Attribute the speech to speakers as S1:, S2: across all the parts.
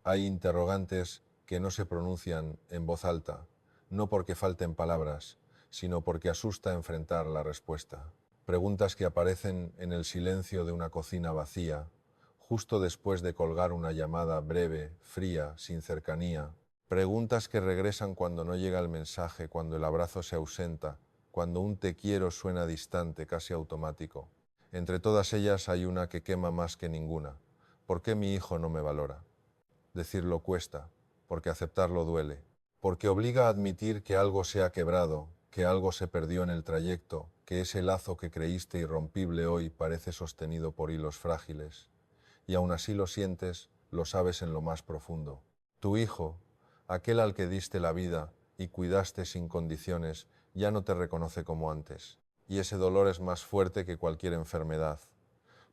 S1: Hay interrogantes que no se pronuncian en voz alta, no porque falten palabras, sino porque asusta enfrentar la respuesta. Preguntas que aparecen en el silencio de una cocina vacía, justo después de colgar una llamada breve, fría, sin cercanía. Preguntas que regresan cuando no llega el mensaje, cuando el abrazo se ausenta, cuando un te quiero suena distante, casi automático. Entre todas ellas hay una que quema más que ninguna. ¿Por qué mi hijo no me valora? Decirlo cuesta, porque aceptarlo duele, porque obliga a admitir que algo se ha quebrado, que algo se perdió en el trayecto, que ese lazo que creíste irrompible hoy parece sostenido por hilos frágiles. Y aún así lo sientes, lo sabes en lo más profundo. Tu hijo, aquel al que diste la vida y cuidaste sin condiciones, ya no te reconoce como antes. Y ese dolor es más fuerte que cualquier enfermedad,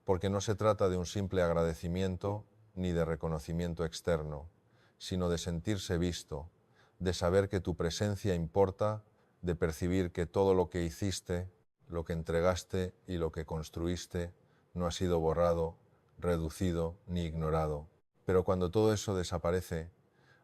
S1: porque no se trata de un simple agradecimiento ni de reconocimiento externo, sino de sentirse visto, de saber que tu presencia importa, de percibir que todo lo que hiciste, lo que entregaste y lo que construiste no ha sido borrado, reducido ni ignorado. Pero cuando todo eso desaparece,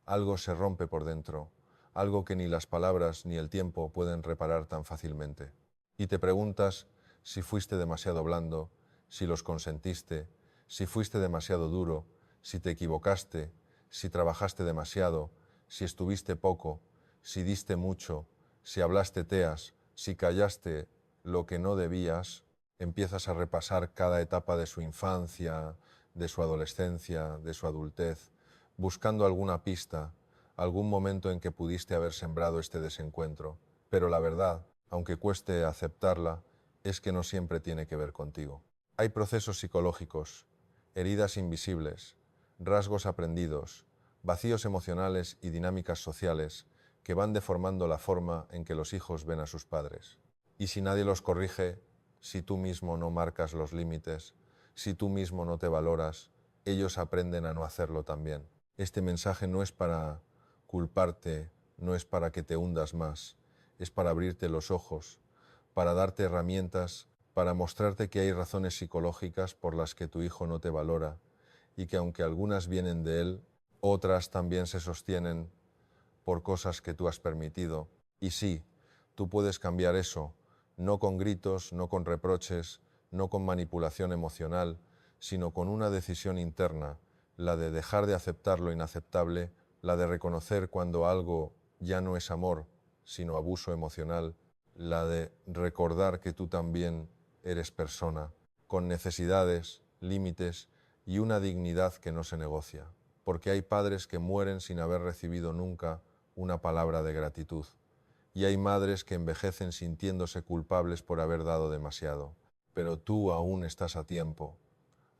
S1: algo se rompe por dentro, algo que ni las palabras ni el tiempo pueden reparar tan fácilmente. Y te preguntas si fuiste demasiado blando, si los consentiste, si fuiste demasiado duro, si te equivocaste, si trabajaste demasiado, si estuviste poco, si diste mucho, si hablaste teas, si callaste lo que no debías. Empiezas a repasar cada etapa de su infancia, de su adolescencia, de su adultez, buscando alguna pista, algún momento en que pudiste haber sembrado este desencuentro. Pero la verdad, aunque cueste aceptarla, es que no siempre tiene que ver contigo. Hay procesos psicológicos, heridas invisibles, rasgos aprendidos, vacíos emocionales y dinámicas sociales que van deformando la forma en que los hijos ven a sus padres. Y si nadie los corrige, si tú mismo no marcas los límites, si tú mismo no te valoras, ellos aprenden a no hacerlo también. Este mensaje no es para culparte, no es para que te hundas más, es para abrirte los ojos, para darte herramientas, para mostrarte que hay razones psicológicas por las que tu hijo no te valora y que aunque algunas vienen de él, otras también se sostienen por cosas que tú has permitido. Y sí, tú puedes cambiar eso, no con gritos, no con reproches, no con manipulación emocional, sino con una decisión interna, la de dejar de aceptar lo inaceptable, la de reconocer cuando algo ya no es amor, sino abuso emocional, la de recordar que tú también eres persona, con necesidades, límites y una dignidad que no se negocia, porque hay padres que mueren sin haber recibido nunca una palabra de gratitud, y hay madres que envejecen sintiéndose culpables por haber dado demasiado, pero tú aún estás a tiempo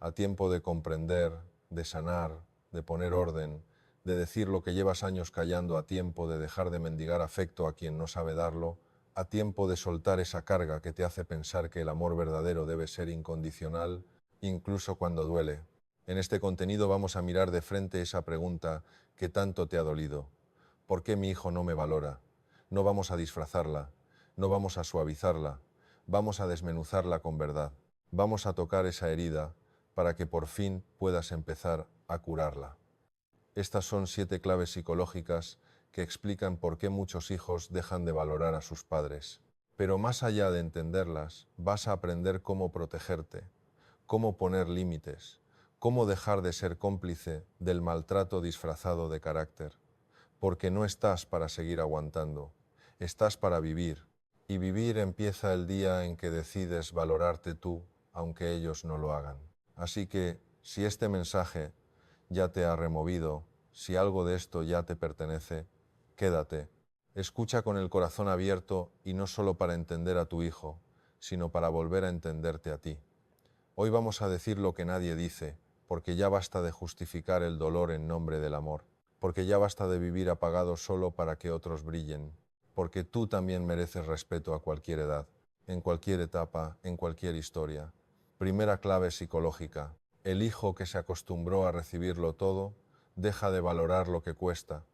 S1: de comprender, de sanar, de poner orden, de decir lo que llevas años callando, a tiempo de dejar de mendigar afecto a quien no sabe darlo, a tiempo de soltar esa carga que te hace pensar que el amor verdadero debe ser incondicional, incluso cuando duele. En este contenido vamos a mirar de frente esa pregunta que tanto te ha dolido. ¿Por qué mi hijo no me valora? No vamos a disfrazarla, no vamos a suavizarla, vamos a desmenuzarla con verdad. Vamos a tocar esa herida para que por fin puedas empezar a curarla. Estas son 7 claves psicológicas que explican por qué muchos hijos dejan de valorar a sus padres. Pero más allá de entenderlas, vas a aprender cómo protegerte, cómo poner límites, cómo dejar de ser cómplice del maltrato disfrazado de carácter. Porque no estás para seguir aguantando, estás para vivir. Y vivir empieza el día en que decides valorarte tú, aunque ellos no lo hagan. Así que, si este mensaje ya te ha removido, si algo de esto ya te pertenece, quédate. Escucha con el corazón abierto y no solo para entender a tu hijo, sino para volver a entenderte a ti. Hoy vamos a decir lo que nadie dice, porque ya basta de justificar el dolor en nombre del amor, porque ya basta de vivir apagado solo para que otros brillen, porque tú también mereces respeto a cualquier edad, en cualquier etapa, en cualquier historia. Primera clave psicológica: el hijo que se acostumbró a recibirlo todo, deja de valorar lo que cuesta.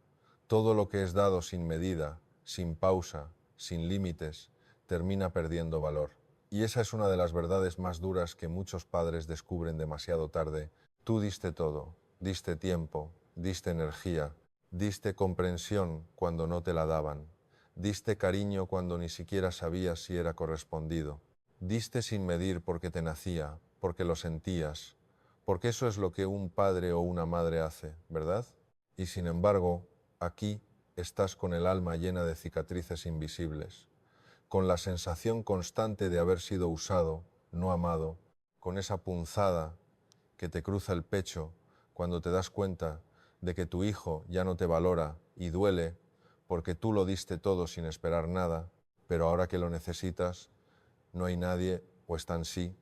S1: Todo lo que es dado sin medida, sin pausa, sin límites, termina perdiendo valor. Y esa es una de las verdades más duras que muchos padres descubren demasiado tarde. Tú diste todo, diste tiempo, diste energía, diste comprensión cuando no te la daban, diste cariño cuando ni siquiera sabías si era correspondido, diste sin medir porque te nacía, porque lo sentías, porque eso es lo que un padre o una madre hace, ¿verdad? Y sin embargo, aquí estás con el alma llena de cicatrices invisibles, con la sensación constante de haber sido usado, no amado, con esa punzada que te cruza el pecho cuando te das cuenta de que tu hijo ya no te valora y duele porque tú lo diste todo sin esperar nada, pero ahora que lo necesitas, no hay nadie o están sí,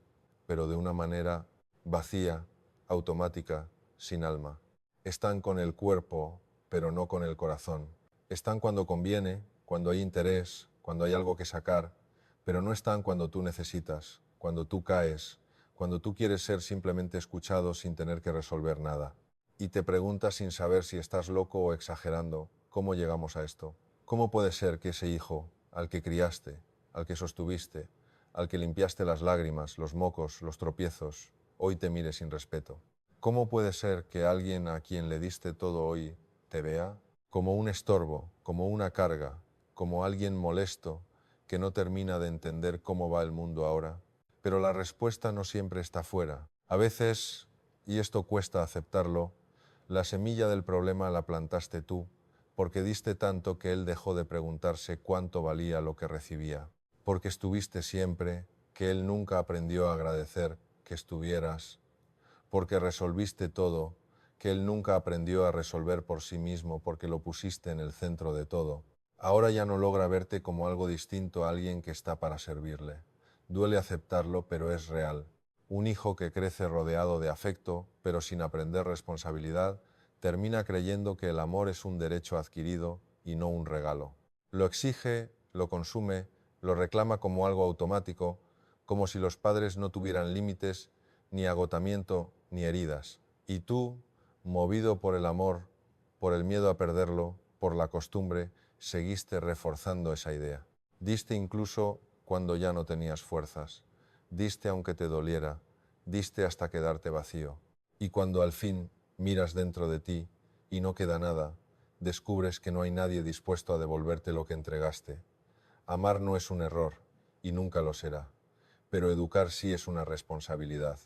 S1: pero de una manera vacía, automática, sin alma. Están con el cuerpo, pero no con el corazón. Están cuando conviene, cuando hay interés, cuando hay algo que sacar, pero no están cuando tú necesitas, cuando tú caes, cuando tú quieres ser simplemente escuchado sin tener que resolver nada. Y te preguntas sin saber si estás loco o exagerando, ¿cómo llegamos a esto? ¿Cómo puede ser que ese hijo, al que criaste, al que sostuviste, al que limpiaste las lágrimas, los mocos, los tropiezos, hoy te mire sin respeto? ¿Cómo puede ser que alguien a quien le diste todo hoy te vea como un estorbo, como una carga, como alguien molesto que no termina de entender cómo va el mundo ahora? Pero la respuesta no siempre está fuera. A veces, y esto cuesta aceptarlo, la semilla del problema la plantaste tú, porque diste tanto que él dejó de preguntarse cuánto valía lo que recibía, porque estuviste siempre, que él nunca aprendió a agradecer que estuvieras, porque resolviste todo, que él nunca aprendió a resolver por sí mismo porque lo pusiste en el centro de todo. Ahora ya no logra verte como algo distinto a alguien que está para servirle. Duele aceptarlo, pero es real. Un hijo que crece rodeado de afecto, pero sin aprender responsabilidad, termina creyendo que el amor es un derecho adquirido y no un regalo. Lo exige, lo consume, lo reclama como algo automático, como si los padres no tuvieran límites, ni agotamiento, ni heridas. Y tú, movido por el amor, por el miedo a perderlo, por la costumbre, seguiste reforzando esa idea. Diste incluso cuando ya no tenías fuerzas. Diste aunque te doliera. Diste hasta quedarte vacío. Y cuando al fin miras dentro de ti y no queda nada, descubres que no hay nadie dispuesto a devolverte lo que entregaste. Amar no es un error y nunca lo será, pero educar sí es una responsabilidad.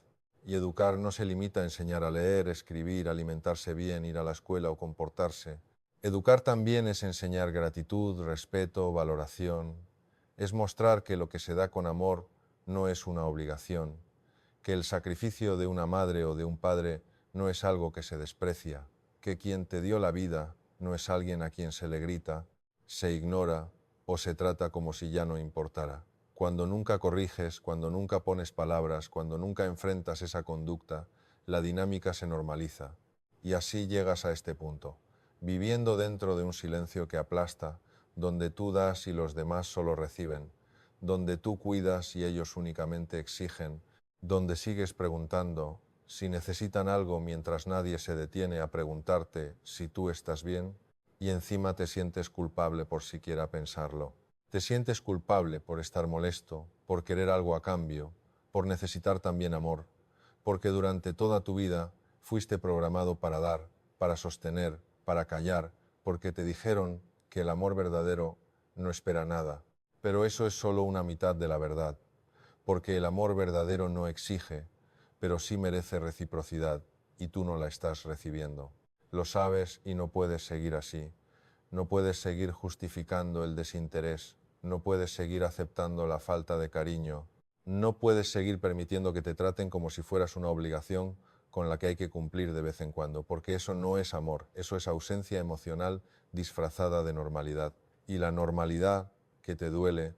S1: Y educar no se limita a enseñar a leer, escribir, alimentarse bien, ir a la escuela o comportarse. Educar también es enseñar gratitud, respeto, valoración. Es mostrar que lo que se da con amor no es una obligación, que el sacrificio de una madre o de un padre no es algo que se desprecia, que quien te dio la vida no es alguien a quien se le grita, se ignora o se trata como si ya no importara. Cuando nunca corriges, cuando nunca pones palabras, cuando nunca enfrentas esa conducta, la dinámica se normaliza. Y así llegas a este punto, viviendo dentro de un silencio que aplasta, donde tú das y los demás solo reciben, donde tú cuidas y ellos únicamente exigen, donde sigues preguntando si necesitan algo mientras nadie se detiene a preguntarte si tú estás bien, y encima te sientes culpable por siquiera pensarlo. Te sientes culpable por estar molesto, por querer algo a cambio, por necesitar también amor, porque durante toda tu vida fuiste programado para dar, para sostener, para callar, porque te dijeron que el amor verdadero no espera nada. Pero eso es solo una mitad de la verdad, porque el amor verdadero no exige, pero sí merece reciprocidad, y tú no la estás recibiendo. Lo sabes y no puedes seguir así. No puedes seguir justificando el desinterés, no puedes seguir aceptando la falta de cariño, no puedes seguir permitiendo que te traten como si fueras una obligación con la que hay que cumplir de vez en cuando, porque eso no es amor, eso es ausencia emocional disfrazada de normalidad. Y la normalidad que te duele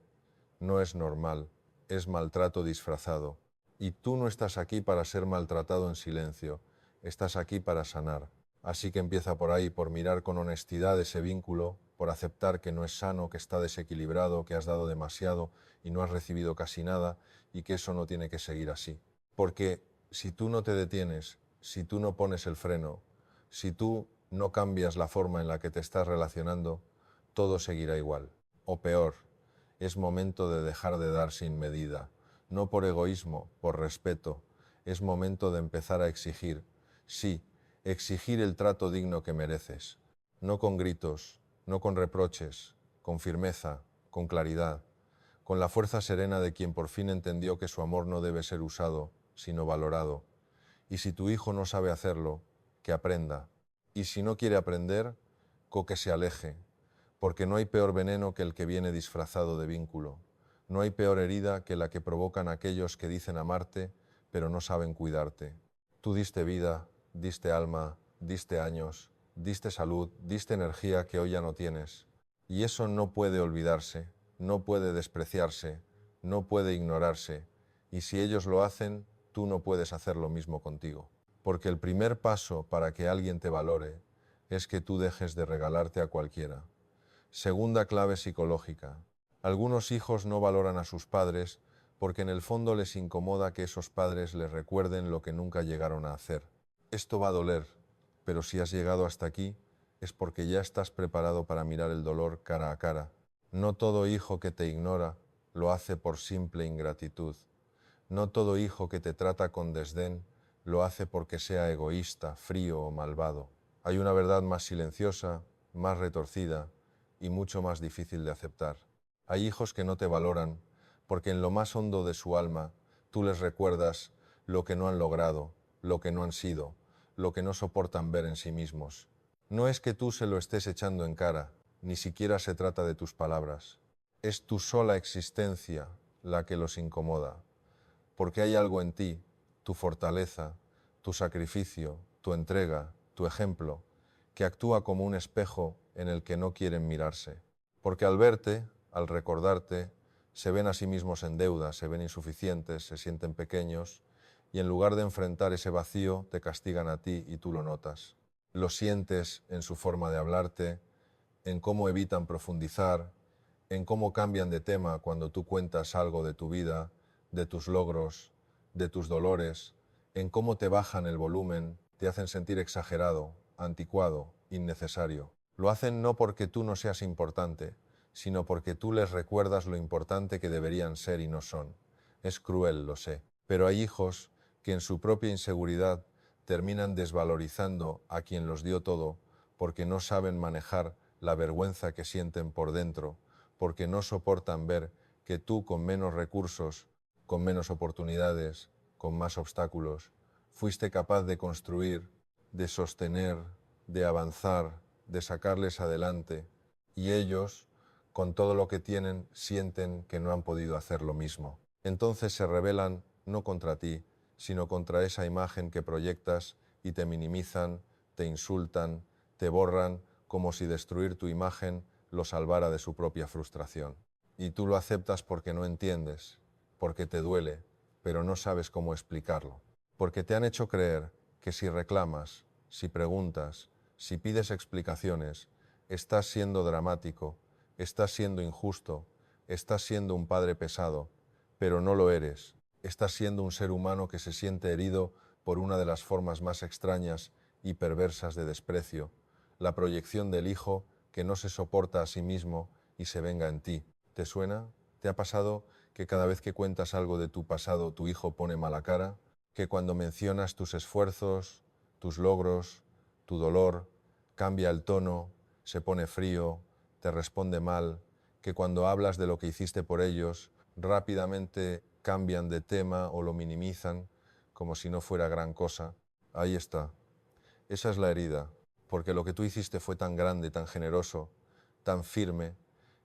S1: no es normal, es maltrato disfrazado. Y tú no estás aquí para ser maltratado en silencio, estás aquí para sanar. Así que empieza por ahí, por mirar con honestidad ese vínculo, por aceptar que no es sano, que está desequilibrado, que has dado demasiado y no has recibido casi nada y que eso no tiene que seguir así. Porque si tú no te detienes, si tú no pones el freno, si tú no cambias la forma en la que te estás relacionando, todo seguirá igual. O peor, es momento de dejar de dar sin medida, no por egoísmo, por respeto. Es momento de empezar a exigir. Sí, exigir el trato digno que mereces, no con gritos, no con reproches, con firmeza, con claridad, con la fuerza serena de quien por fin entendió que su amor no debe ser usado, sino valorado. Y si tu hijo no sabe hacerlo, que aprenda. Y si no quiere aprender, que se aleje, porque no hay peor veneno que el que viene disfrazado de vínculo. No hay peor herida que la que provocan aquellos que dicen amarte, pero no saben cuidarte. Tú diste vida, diste alma, diste años, diste salud, diste energía que hoy ya no tienes. Y eso no puede olvidarse, no puede despreciarse, no puede ignorarse. Y si ellos lo hacen, tú no puedes hacer lo mismo contigo. Porque el primer paso para que alguien te valore es que tú dejes de regalarte a cualquiera. Segunda clave psicológica. Algunos hijos no valoran a sus padres porque en el fondo les incomoda que esos padres les recuerden lo que nunca llegaron a hacer. Esto va a doler, pero si has llegado hasta aquí es porque ya estás preparado para mirar el dolor cara a cara. No todo hijo que te ignora lo hace por simple ingratitud. No todo hijo que te trata con desdén lo hace porque sea egoísta, frío o malvado. Hay una verdad más silenciosa, más retorcida y mucho más difícil de aceptar. Hay hijos que no te valoran porque en lo más hondo de su alma tú les recuerdas lo que no han logrado, lo que no han sido, lo que no soportan ver en sí mismos. No es que tú se lo estés echando en cara, ni siquiera se trata de tus palabras. Es tu sola existencia la que los incomoda, porque hay algo en ti, tu fortaleza, tu sacrificio, tu entrega, tu ejemplo, que actúa como un espejo en el que no quieren mirarse. Porque al verte, al recordarte, se ven a sí mismos en deuda, se ven insuficientes, se sienten pequeños, y en lugar de enfrentar ese vacío, te castigan a ti y tú lo notas. Lo sientes en su forma de hablarte, en cómo evitan profundizar, en cómo cambian de tema cuando tú cuentas algo de tu vida, de tus logros, de tus dolores, en cómo te bajan el volumen, te hacen sentir exagerado, anticuado, innecesario. Lo hacen no porque tú no seas importante, sino porque tú les recuerdas lo importante que deberían ser y no son. Es cruel, lo sé, pero hay hijos que en su propia inseguridad terminan desvalorizando a quien los dio todo porque no saben manejar la vergüenza que sienten por dentro, porque no soportan ver que tú con menos recursos, con menos oportunidades, con más obstáculos, fuiste capaz de construir, de sostener, de avanzar, de sacarles adelante, y ellos, con todo lo que tienen, sienten que no han podido hacer lo mismo. Entonces se rebelan no contra ti, sino contra esa imagen que proyectas y te minimizan, te insultan, te borran, como si destruir tu imagen lo salvara de su propia frustración. Y tú lo aceptas porque no entiendes, porque te duele, pero no sabes cómo explicarlo. Porque te han hecho creer que si reclamas, si preguntas, si pides explicaciones, estás siendo dramático, estás siendo injusto, estás siendo un padre pesado, pero no lo eres. Estás siendo un ser humano que se siente herido por una de las formas más extrañas y perversas de desprecio, la proyección del hijo que no se soporta a sí mismo y se venga en ti. ¿Te suena? ¿Te ha pasado que cada vez que cuentas algo de tu pasado tu hijo pone mala cara? ¿Que cuando mencionas tus esfuerzos, tus logros, tu dolor, cambia el tono, se pone frío, te responde mal? ¿Que cuando hablas de lo que hiciste por ellos, rápidamente cambian de tema o lo minimizan como si no fuera gran cosa? Ahí está. Esa es la herida, porque lo que tú hiciste fue tan grande, tan generoso, tan firme,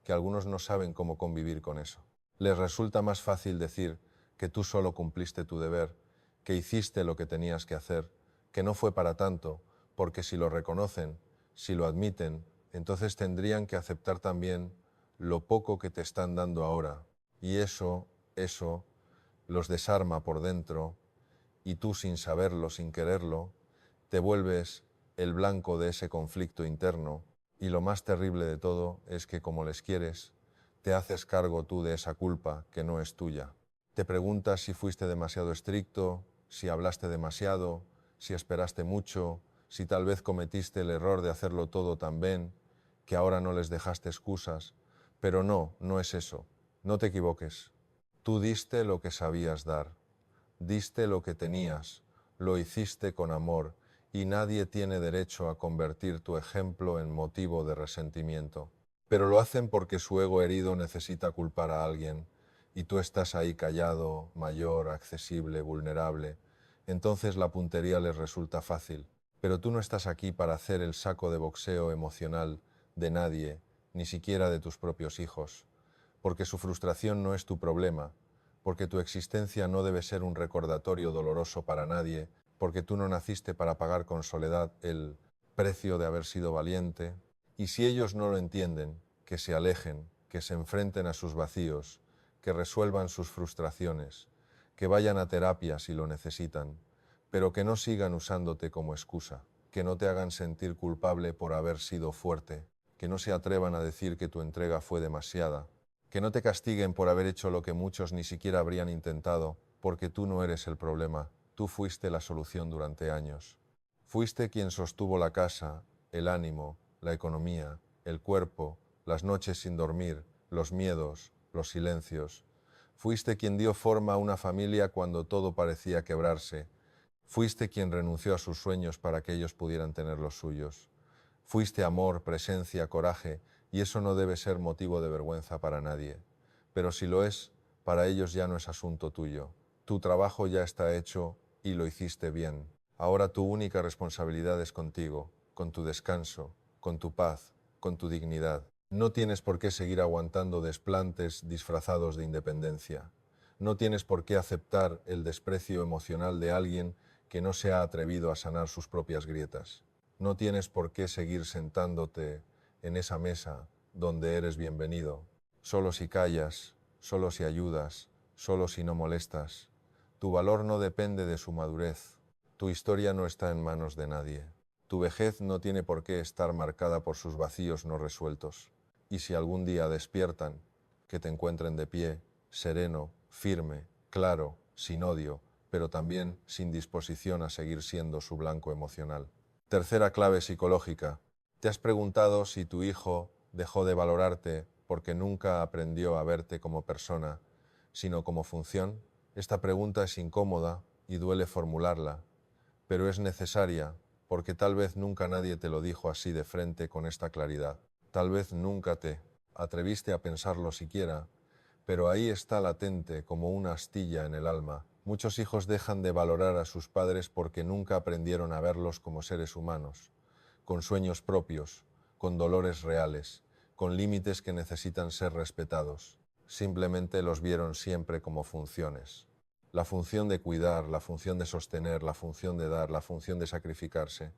S1: que algunos no saben cómo convivir con eso. Les resulta más fácil decir que tú solo cumpliste tu deber, que hiciste lo que tenías que hacer, que no fue para tanto, porque si lo reconocen, si lo admiten, entonces tendrían que aceptar también lo poco que te están dando ahora. Y eso los desarma por dentro, y tú sin saberlo, sin quererlo, te vuelves el blanco de ese conflicto interno, y lo más terrible de todo es que como les quieres, te haces cargo tú de esa culpa que no es tuya. Te preguntas si fuiste demasiado estricto, si hablaste demasiado, si esperaste mucho, si tal vez cometiste el error de hacerlo todo tan bien, que ahora no les dejaste excusas, pero no es eso. No te equivoques. Tú diste lo que sabías dar, diste lo que tenías, lo hiciste con amor y nadie tiene derecho a convertir tu ejemplo en motivo de resentimiento. Pero lo hacen porque su ego herido necesita culpar a alguien, y tú estás ahí callado, mayor, accesible, vulnerable. Entonces la puntería les resulta fácil. Pero tú no estás aquí para hacer el saco de boxeo emocional de nadie, ni siquiera de tus propios hijos, porque su frustración no es tu problema, porque tu existencia no debe ser un recordatorio doloroso para nadie, porque tú no naciste para pagar con soledad el precio de haber sido valiente. Y si ellos no lo entienden, que se alejen, que se enfrenten a sus vacíos, que resuelvan sus frustraciones, que vayan a terapia si lo necesitan, pero que no sigan usándote como excusa, que no te hagan sentir culpable por haber sido fuerte, que no se atrevan a decir que tu entrega fue demasiada, que no te castiguen por haber hecho lo que muchos ni siquiera habrían intentado, porque tú no eres el problema, tú fuiste la solución durante años. Fuiste quien sostuvo la casa, el ánimo, la economía, el cuerpo, las noches sin dormir, los miedos, los silencios. Fuiste quien dio forma a una familia cuando todo parecía quebrarse. Fuiste quien renunció a sus sueños para que ellos pudieran tener los suyos. Fuiste amor, presencia, coraje, y eso no debe ser motivo de vergüenza para nadie. Pero si lo es, para ellos ya no es asunto tuyo. Tu trabajo ya está hecho y lo hiciste bien. Ahora tu única responsabilidad es contigo, con tu descanso, con tu paz, con tu dignidad. No tienes por qué seguir aguantando desplantes disfrazados de independencia. No tienes por qué aceptar el desprecio emocional de alguien que no se ha atrevido a sanar sus propias grietas. No tienes por qué seguir sentándote en esa mesa donde eres bienvenido, solo si callas, solo si ayudas, solo si no molestas. Tu valor no depende de su madurez. Tu historia no está en manos de nadie. Tu vejez no tiene por qué estar marcada por sus vacíos no resueltos. Y si algún día despiertan, que te encuentren de pie, sereno, firme, claro, sin odio, pero también sin disposición a seguir siendo su blanco emocional. Tercera clave psicológica. ¿Te has preguntado si tu hijo dejó de valorarte porque nunca aprendió a verte como persona, sino como función? Esta pregunta es incómoda y duele formularla, pero es necesaria porque tal vez nunca nadie te lo dijo así de frente con esta claridad. Tal vez nunca te atreviste a pensarlo siquiera, pero ahí está latente como una astilla en el alma. Muchos hijos dejan de valorar a sus padres porque nunca aprendieron a verlos como seres humanos, con sueños propios, con dolores reales, con límites que necesitan ser respetados. Simplemente los vieron siempre como funciones. La función de cuidar, la función de sostener, la función de dar, la función de sacrificarse.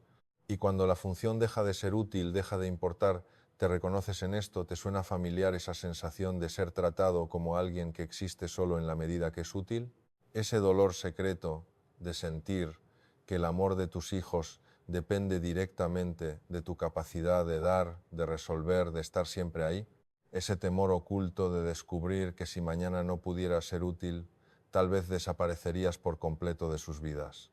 S1: Y cuando la función deja de ser útil, deja de importar, ¿te reconoces en esto? ¿Te suena familiar esa sensación de ser tratado como alguien que existe solo en la medida que es útil? Ese dolor secreto de sentir que el amor de tus hijos depende directamente de tu capacidad de dar, de resolver, de estar siempre ahí. Ese temor oculto de descubrir que si mañana no pudieras ser útil, tal vez desaparecerías por completo de sus vidas.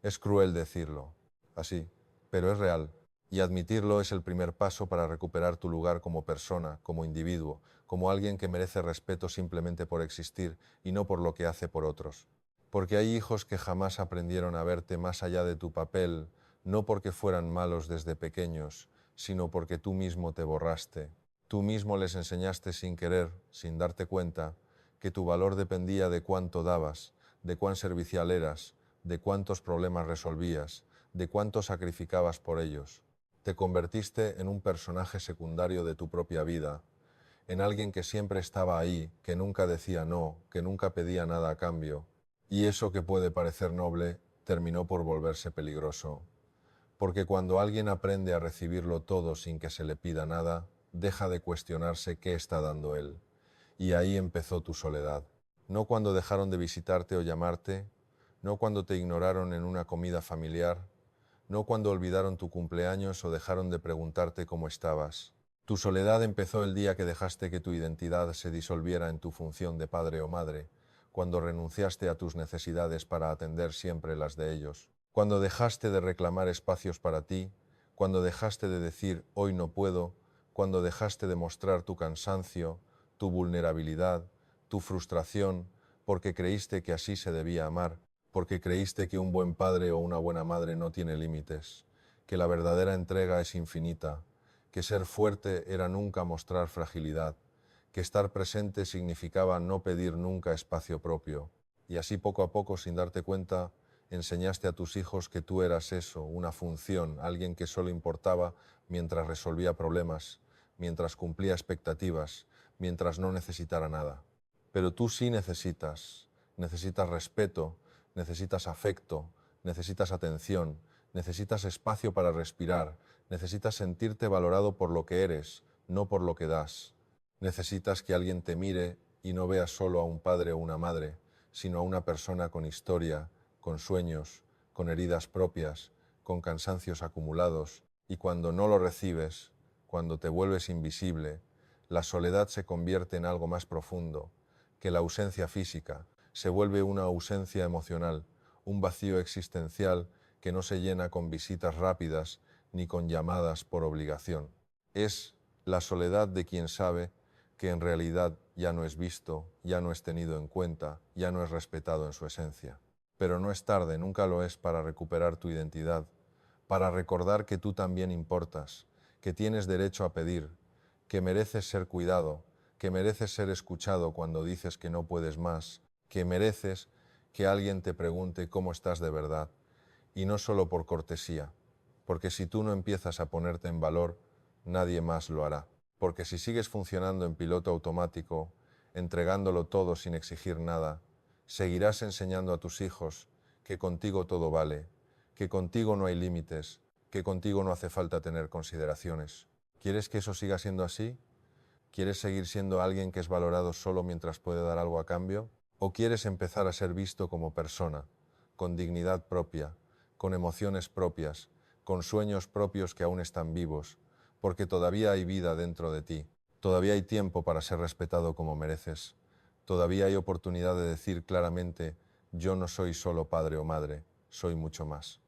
S1: Es cruel decirlo, así, pero es real. Y admitirlo es el primer paso para recuperar tu lugar como persona, como individuo, como alguien que merece respeto simplemente por existir y no por lo que hace por otros. Porque hay hijos que jamás aprendieron a verte más allá de tu papel, no porque fueran malos desde pequeños, sino porque tú mismo te borraste. Tú mismo les enseñaste sin querer, sin darte cuenta, que tu valor dependía de cuánto dabas, de cuán servicial eras, de cuántos problemas resolvías, de cuánto sacrificabas por ellos. Te convertiste en un personaje secundario de tu propia vida, en alguien que siempre estaba ahí, que nunca decía no, que nunca pedía nada a cambio. Y eso que puede parecer noble terminó por volverse peligroso. Porque cuando alguien aprende a recibirlo todo sin que se le pida nada, deja de cuestionarse qué está dando él. Y ahí empezó tu soledad. No cuando dejaron de visitarte o llamarte, no cuando te ignoraron en una comida familiar, no cuando olvidaron tu cumpleaños o dejaron de preguntarte cómo estabas. Tu soledad empezó el día que dejaste que tu identidad se disolviera en tu función de padre o madre, cuando renunciaste a tus necesidades para atender siempre las de ellos, cuando dejaste de reclamar espacios para ti, cuando dejaste de decir hoy no puedo, cuando dejaste de mostrar tu cansancio, tu vulnerabilidad, tu frustración, porque creíste que así se debía amar, porque creíste que un buen padre o una buena madre no tiene límites, que la verdadera entrega es infinita, que ser fuerte era nunca mostrar fragilidad, que estar presente significaba no pedir nunca espacio propio. Y así poco a poco, sin darte cuenta, enseñaste a tus hijos que tú eras eso, una función, alguien que solo importaba mientras resolvía problemas, mientras cumplía expectativas, mientras no necesitara nada. Pero tú sí necesitas respeto, necesitas afecto, necesitas atención, necesitas espacio para respirar, necesitas sentirte valorado por lo que eres, no por lo que das. Necesitas que alguien te mire y no veas solo a un padre o una madre, sino a una persona con historia, con sueños, con heridas propias, con cansancios acumulados, y cuando no lo recibes, cuando te vuelves invisible, la soledad se convierte en algo más profundo que la ausencia física, se vuelve una ausencia emocional, un vacío existencial que no se llena con visitas rápidas ni con llamadas por obligación. Es la soledad de quien sabe que en realidad ya no es visto, ya no es tenido en cuenta, ya no es respetado en su esencia. Pero no es tarde, nunca lo es, para recuperar tu identidad, para recordar que tú también importas, que tienes derecho a pedir, que mereces ser cuidado, que mereces ser escuchado cuando dices que no puedes más, que mereces que alguien te pregunte cómo estás de verdad, y no solo por cortesía, porque si tú no empiezas a ponerte en valor, nadie más lo hará. Porque si sigues funcionando en piloto automático, entregándolo todo sin exigir nada, seguirás enseñando a tus hijos que contigo todo vale, que contigo no hay límites, que contigo no hace falta tener consideraciones. ¿Quieres que eso siga siendo así? ¿Quieres seguir siendo alguien que es valorado solo mientras puede dar algo a cambio? ¿O quieres empezar a ser visto como persona, con dignidad propia, con emociones propias, con sueños propios que aún están vivos, porque todavía hay vida dentro de ti, todavía hay tiempo para ser respetado como mereces, todavía hay oportunidad de decir claramente, yo no soy solo padre o madre, soy mucho más.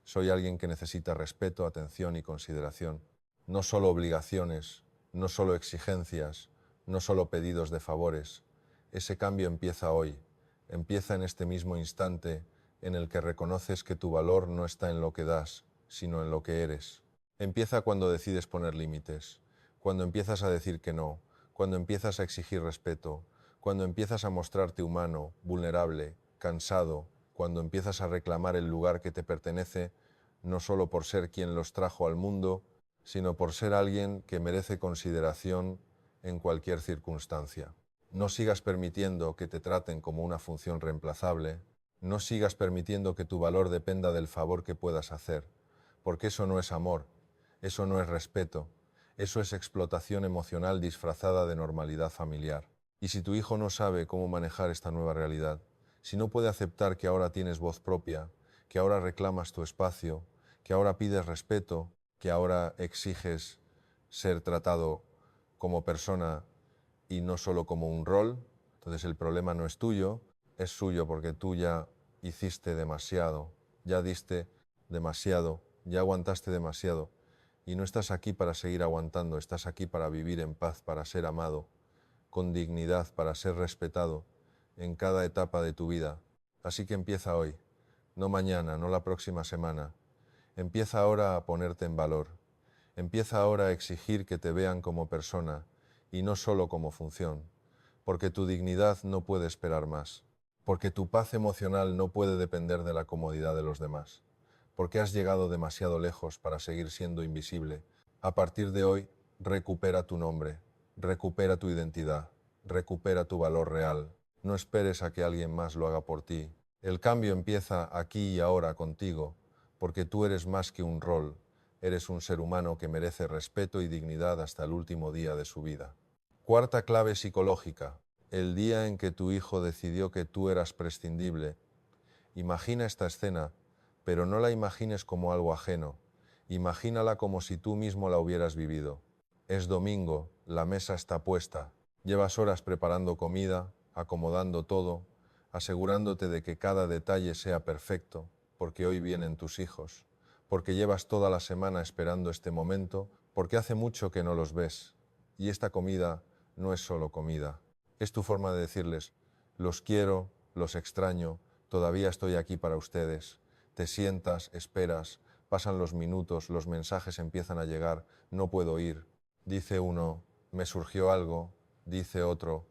S1: Soy alguien que necesita respeto, atención y consideración, no solo obligaciones, no solo exigencias, no solo pedidos de favores. Ese cambio empieza hoy, empieza en este mismo instante en el que reconoces que tu valor no está en lo que das, sino en lo que eres. Empieza cuando decides poner límites, cuando empiezas a decir que no, cuando empiezas a exigir respeto, cuando empiezas a mostrarte humano, vulnerable, cansado, cuando empiezas a reclamar el lugar que te pertenece, no solo por ser quien los trajo al mundo, sino por ser alguien que merece consideración en cualquier circunstancia. No sigas permitiendo que te traten como una función reemplazable, no sigas permitiendo que tu valor dependa del favor que puedas hacer, porque eso no es amor, eso no es respeto, eso es explotación emocional disfrazada de normalidad familiar. Y si tu hijo no sabe cómo manejar esta nueva realidad, si no puede aceptar que ahora tienes voz propia, que ahora reclamas tu espacio, que ahora pides respeto, que ahora exiges ser tratado como persona y no solo como un rol, entonces el problema no es tuyo, es suyo porque tú ya hiciste demasiado, ya diste demasiado, ya aguantaste demasiado y no estás aquí para seguir aguantando, estás aquí para vivir en paz, para ser amado, con dignidad, para ser respetado en cada etapa de tu vida. Así que empieza hoy, no mañana, no la próxima semana. Empieza ahora a ponerte en valor. Empieza ahora a exigir que te vean como persona y no solo como función, porque tu dignidad no puede esperar más, porque tu paz emocional no puede depender de la comodidad de los demás, porque has llegado demasiado lejos para seguir siendo invisible. A partir de hoy, recupera tu nombre, recupera tu identidad, recupera tu valor real. No esperes a que alguien más lo haga por ti. El cambio empieza aquí y ahora contigo, porque tú eres más que un rol, eres un ser humano que merece respeto y dignidad hasta el último día de su vida. Cuarta clave psicológica, el día en que tu hijo decidió que tú eras prescindible. Imagina esta escena, pero no la imagines como algo ajeno, imagínala como si tú mismo la hubieras vivido. Es domingo, la mesa está puesta, llevas horas preparando comida, acomodando todo, asegurándote de que cada detalle sea perfecto, porque hoy vienen tus hijos, porque llevas toda la semana esperando este momento, porque hace mucho que no los ves. Y esta comida no es solo comida, es tu forma de decirles, los quiero, los extraño, Todavía estoy aquí para ustedes. Te sientas, esperas, pasan los minutos, los mensajes empiezan a llegar, no puedo ir. Dice uno, me surgió algo, dice otro,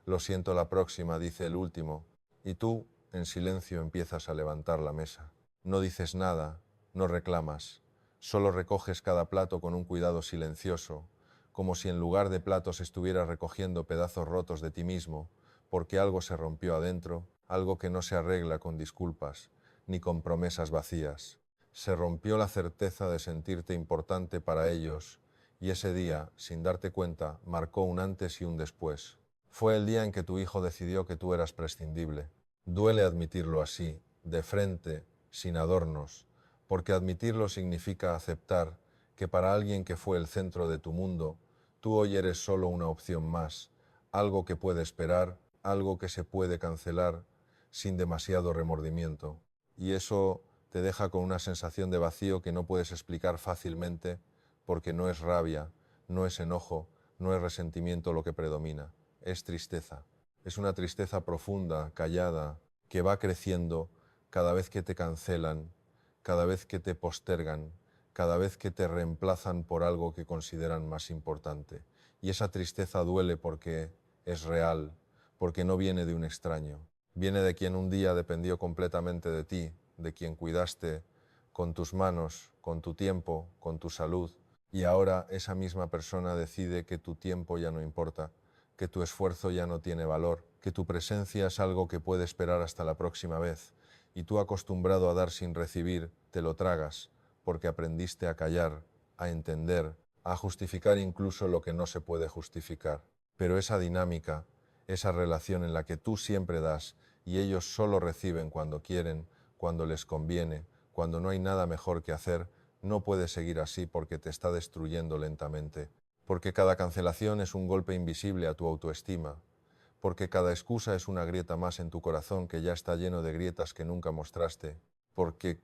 S1: lo siento la próxima, dice el último, y tú, en silencio, empiezas a levantar la mesa. No dices nada, no reclamas, solo recoges cada plato con un cuidado silencioso, como si en lugar de platos estuvieras recogiendo pedazos rotos de ti mismo, porque algo se rompió adentro, algo que no se arregla con disculpas, ni con promesas vacías. Se rompió la certeza de sentirte importante para ellos, y ese día, sin darte cuenta, marcó un antes y un después. Fue el día en que tu hijo decidió que tú eras prescindible. Duele admitirlo así, de frente, sin adornos, porque admitirlo significa aceptar que para alguien que fue el centro de tu mundo, tú hoy eres solo una opción más, algo que puede esperar, algo que se puede cancelar sin demasiado remordimiento. Y eso te deja con una sensación de vacío que no puedes explicar fácilmente porque no es rabia, no es enojo, no es resentimiento lo que predomina, es tristeza. Es una tristeza profunda, callada, que va creciendo cada vez que te cancelan, cada vez que te postergan, cada vez que te reemplazan por algo que consideran más importante. Y esa tristeza duele porque es real, porque no viene de un extraño. Viene de quien un día dependió completamente de ti, de quien cuidaste con tus manos, con tu tiempo, con tu salud, y ahora esa misma persona decide que tu tiempo ya no importa, que tu esfuerzo ya no tiene valor, que tu presencia es algo que puede esperar hasta la próxima vez, y tú acostumbrado a dar sin recibir, te lo tragas, porque aprendiste a callar, a entender, a justificar incluso lo que no se puede justificar. Pero esa dinámica, esa relación en la que tú siempre das y ellos solo reciben cuando quieren, cuando les conviene, cuando no hay nada mejor que hacer, no puede seguir así porque te está destruyendo lentamente, porque cada cancelación es un golpe invisible a tu autoestima, porque cada excusa es una grieta más en tu corazón que ya está lleno de grietas que nunca mostraste, porque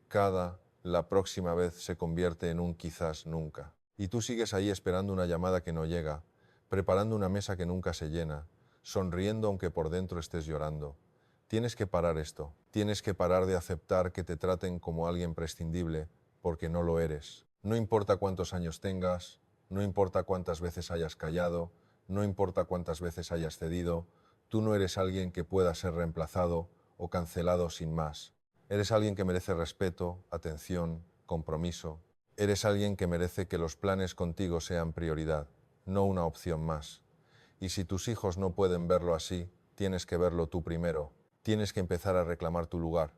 S1: la próxima vez se convierte en un quizás nunca. Y tú sigues ahí esperando una llamada que no llega, preparando una mesa que nunca se llena, sonriendo aunque por dentro estés llorando. Tienes que parar esto, tienes que parar de aceptar que te traten como alguien prescindible, porque no lo eres. No importa cuántos años tengas, no importa cuántas veces hayas callado, no importa cuántas veces hayas cedido, tú no eres alguien que pueda ser reemplazado o cancelado sin más. Eres alguien que merece respeto, atención, compromiso. Eres alguien que merece que los planes contigo sean prioridad, no una opción más. Y si tus hijos no pueden verlo así, tienes que verlo tú primero. Tienes que empezar a reclamar tu lugar,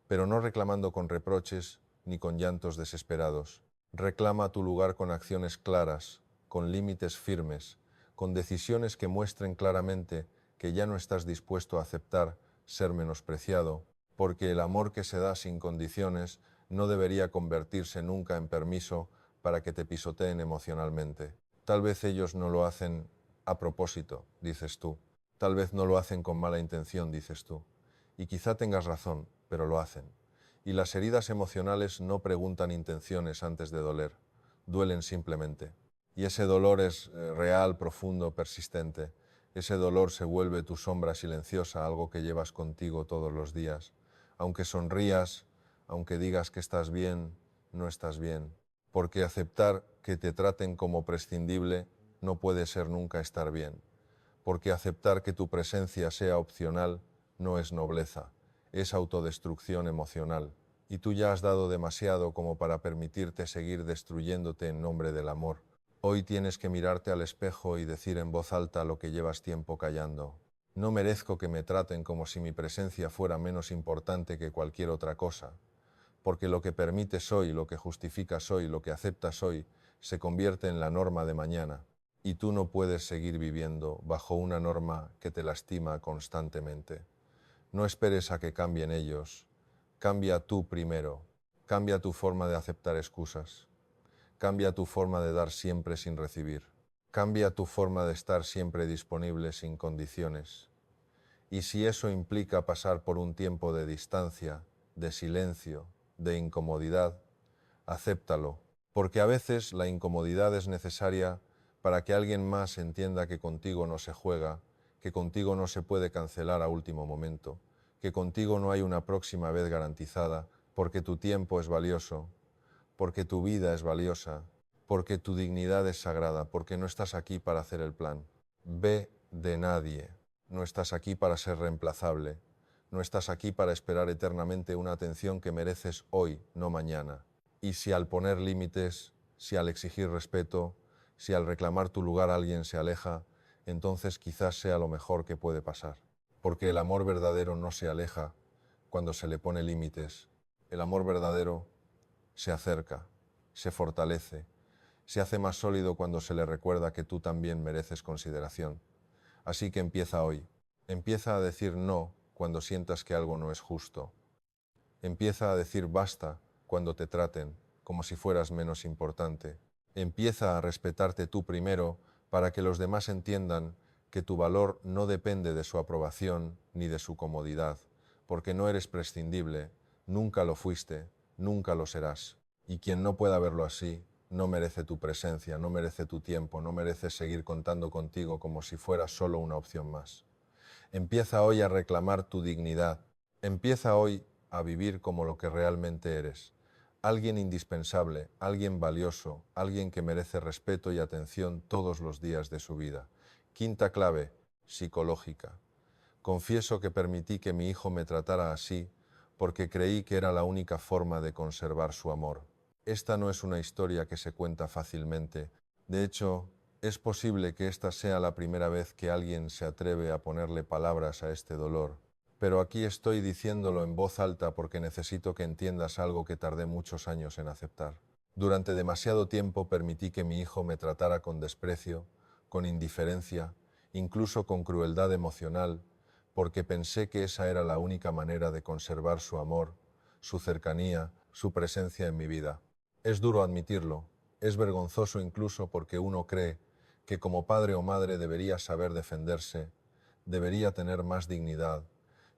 S1: pero no reclamando con reproches ni con llantos desesperados. Reclama tu lugar con acciones claras, con límites firmes, con decisiones que muestren claramente que ya no estás dispuesto a aceptar ser menospreciado, porque el amor que se da sin condiciones no debería convertirse nunca en permiso para que te pisoteen emocionalmente. Tal vez ellos no lo hacen a propósito, dices tú. Tal vez no lo hacen con mala intención, dices tú. Y quizá tengas razón, pero lo hacen. Y las heridas emocionales no preguntan intenciones antes de doler, duelen simplemente. Y ese dolor es real, profundo, persistente. Ese dolor se vuelve tu sombra silenciosa, algo que llevas contigo todos los días. Aunque sonrías, aunque digas que estás bien, no estás bien. Porque aceptar que te traten como prescindible no puede ser nunca estar bien. Porque aceptar que tu presencia sea opcional no es nobleza, es autodestrucción emocional. Y tú ya has dado demasiado como para permitirte seguir destruyéndote en nombre del amor. Hoy tienes que mirarte al espejo y decir en voz alta lo que llevas tiempo callando. No merezco que me traten como si mi presencia fuera menos importante que cualquier otra cosa, porque lo que permites hoy, lo que justificas hoy, lo que aceptas hoy, se convierte en la norma de mañana. Y tú no puedes seguir viviendo bajo una norma que te lastima constantemente. No esperes a que cambien ellos. Cambia tú primero. Cambia tu forma de aceptar excusas. Cambia tu forma de dar siempre sin recibir. Cambia tu forma de estar siempre disponible sin condiciones. Y si eso implica pasar por un tiempo de distancia, de silencio, de incomodidad, acéptalo, porque a veces la incomodidad es necesaria para que alguien más entienda que contigo no se juega, que contigo no se puede cancelar a último momento, que contigo no hay una próxima vez garantizada, porque tu tiempo es valioso, porque tu vida es valiosa, porque tu dignidad es sagrada, porque no estás aquí para hacer el plan B de nadie, no estás aquí para ser reemplazable, no estás aquí para esperar eternamente una atención que mereces hoy, no mañana. Y si al poner límites, si al exigir respeto, si al reclamar tu lugar alguien se aleja, entonces quizás sea lo mejor que puede pasar. Porque el amor verdadero no se aleja cuando se le pone límites. El amor verdadero se acerca, se fortalece, se hace más sólido cuando se le recuerda que tú también mereces consideración. Así que empieza hoy. Empieza a decir no cuando sientas que algo no es justo. Empieza a decir basta cuando te traten como si fueras menos importante. Empieza a respetarte tú primero para que los demás entiendan que tu valor no depende de su aprobación ni de su comodidad, porque no eres prescindible, nunca lo fuiste, nunca lo serás. Y quien no pueda verlo así, no merece tu presencia, no merece tu tiempo, no merece seguir contando contigo como si fueras solo una opción más. Empieza hoy a reclamar tu dignidad. Empieza hoy a vivir como lo que realmente eres. Alguien indispensable, alguien valioso, alguien que merece respeto y atención todos los días de su vida. Quinta clave, psicológica. Confieso que permití que mi hijo me tratara así porque creí que era la única forma de conservar su amor. Esta no es una historia que se cuenta fácilmente. De hecho, es posible que esta sea la primera vez que alguien se atreve a ponerle palabras a este dolor. Pero aquí estoy diciéndolo en voz alta porque necesito que entiendas algo que tardé muchos años en aceptar. Durante demasiado tiempo permití que mi hijo me tratara con desprecio, con indiferencia, incluso con crueldad emocional, porque pensé que esa era la única manera de conservar su amor, su cercanía, su presencia en mi vida. Es duro admitirlo, es vergonzoso incluso porque uno cree que como padre o madre debería saber defenderse, debería tener más dignidad,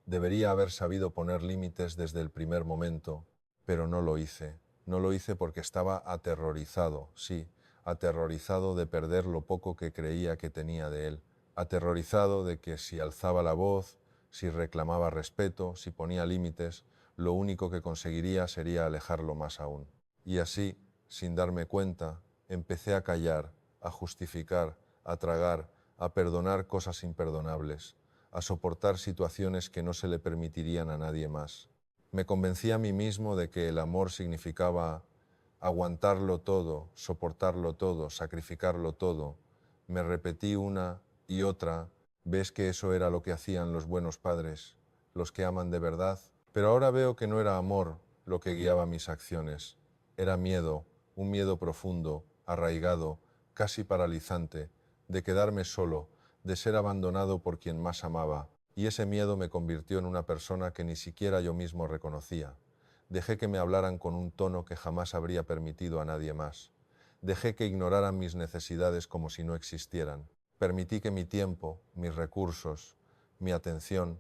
S1: debería haber sabido poner límites desde el primer momento, pero no lo hice. No lo hice porque estaba aterrorizado, sí, aterrorizado de perder lo poco que creía que tenía de él, aterrorizado de que si alzaba la voz, si reclamaba respeto, si ponía límites, lo único que conseguiría sería alejarlo más aún. Y así, sin darme cuenta, empecé a callar, a justificar, a tragar, a perdonar cosas imperdonables, a soportar situaciones que no se le permitirían a nadie más. Me convencí a mí mismo de que el amor significaba aguantarlo todo, soportarlo todo, sacrificarlo todo. Me repetí una y otra, ¿ves que eso era lo que hacían los buenos padres, los que aman de verdad? Pero ahora veo que no era amor lo que guiaba mis acciones, era miedo, un miedo profundo, arraigado, casi paralizante, de quedarme solo, de ser abandonado por quien más amaba, y ese miedo me convirtió en una persona que ni siquiera yo mismo reconocía. Dejé que me hablaran con un tono que jamás habría permitido a nadie más. Dejé que ignoraran mis necesidades como si no existieran. Permití que mi tiempo, mis recursos, mi atención,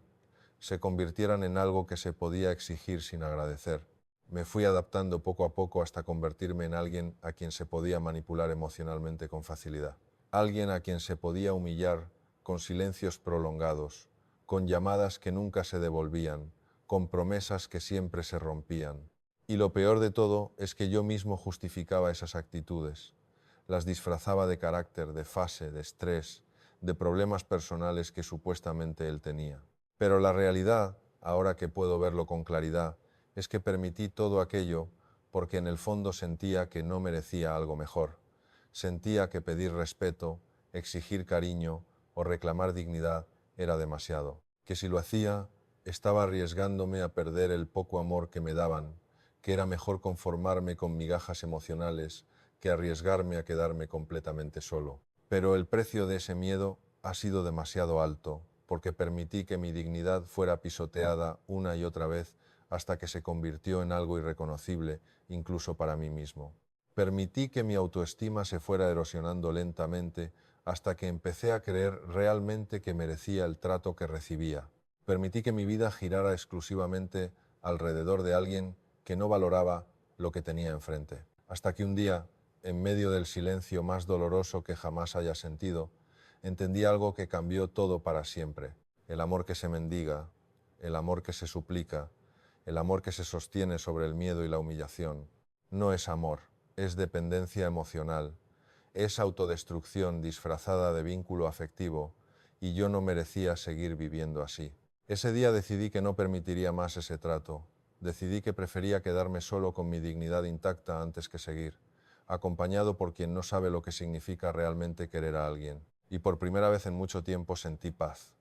S1: se convirtieran en algo que se podía exigir sin agradecer. Me fui adaptando poco a poco hasta convertirme en alguien a quien se podía manipular emocionalmente con facilidad. Alguien a quien se podía humillar con silencios prolongados, con llamadas que nunca se devolvían, con promesas que siempre se rompían. Y lo peor de todo es que yo mismo justificaba esas actitudes. Las disfrazaba de carácter, de fase, de estrés, de problemas personales que supuestamente él tenía. Pero la realidad, ahora que puedo verlo con claridad, es que permití todo aquello porque en el fondo sentía que no merecía algo mejor. Sentía que pedir respeto, exigir cariño o reclamar dignidad era demasiado. Que si lo hacía, estaba arriesgándome a perder el poco amor que me daban, que era mejor conformarme con migajas emocionales que arriesgarme a quedarme completamente solo. Pero el precio de ese miedo ha sido demasiado alto, porque permití que mi dignidad fuera pisoteada una y otra vez hasta que se convirtió en algo irreconocible, incluso para mí mismo. Permití que mi autoestima se fuera erosionando lentamente hasta que empecé a creer realmente que merecía el trato que recibía. Permití que mi vida girara exclusivamente alrededor de alguien que no valoraba lo que tenía enfrente. Hasta que un día, en medio del silencio más doloroso que jamás haya sentido, entendí algo que cambió todo para siempre. El amor que se mendiga, el amor que se suplica, el amor que se sostiene sobre el miedo y la humillación, no es amor, es dependencia emocional, es autodestrucción disfrazada de vínculo afectivo, y yo no merecía seguir viviendo así. Ese día decidí que no permitiría más ese trato. Decidí que prefería quedarme solo con mi dignidad intacta antes que seguir, acompañado por quien no sabe lo que significa realmente querer a alguien. Y por primera vez en mucho tiempo sentí paz.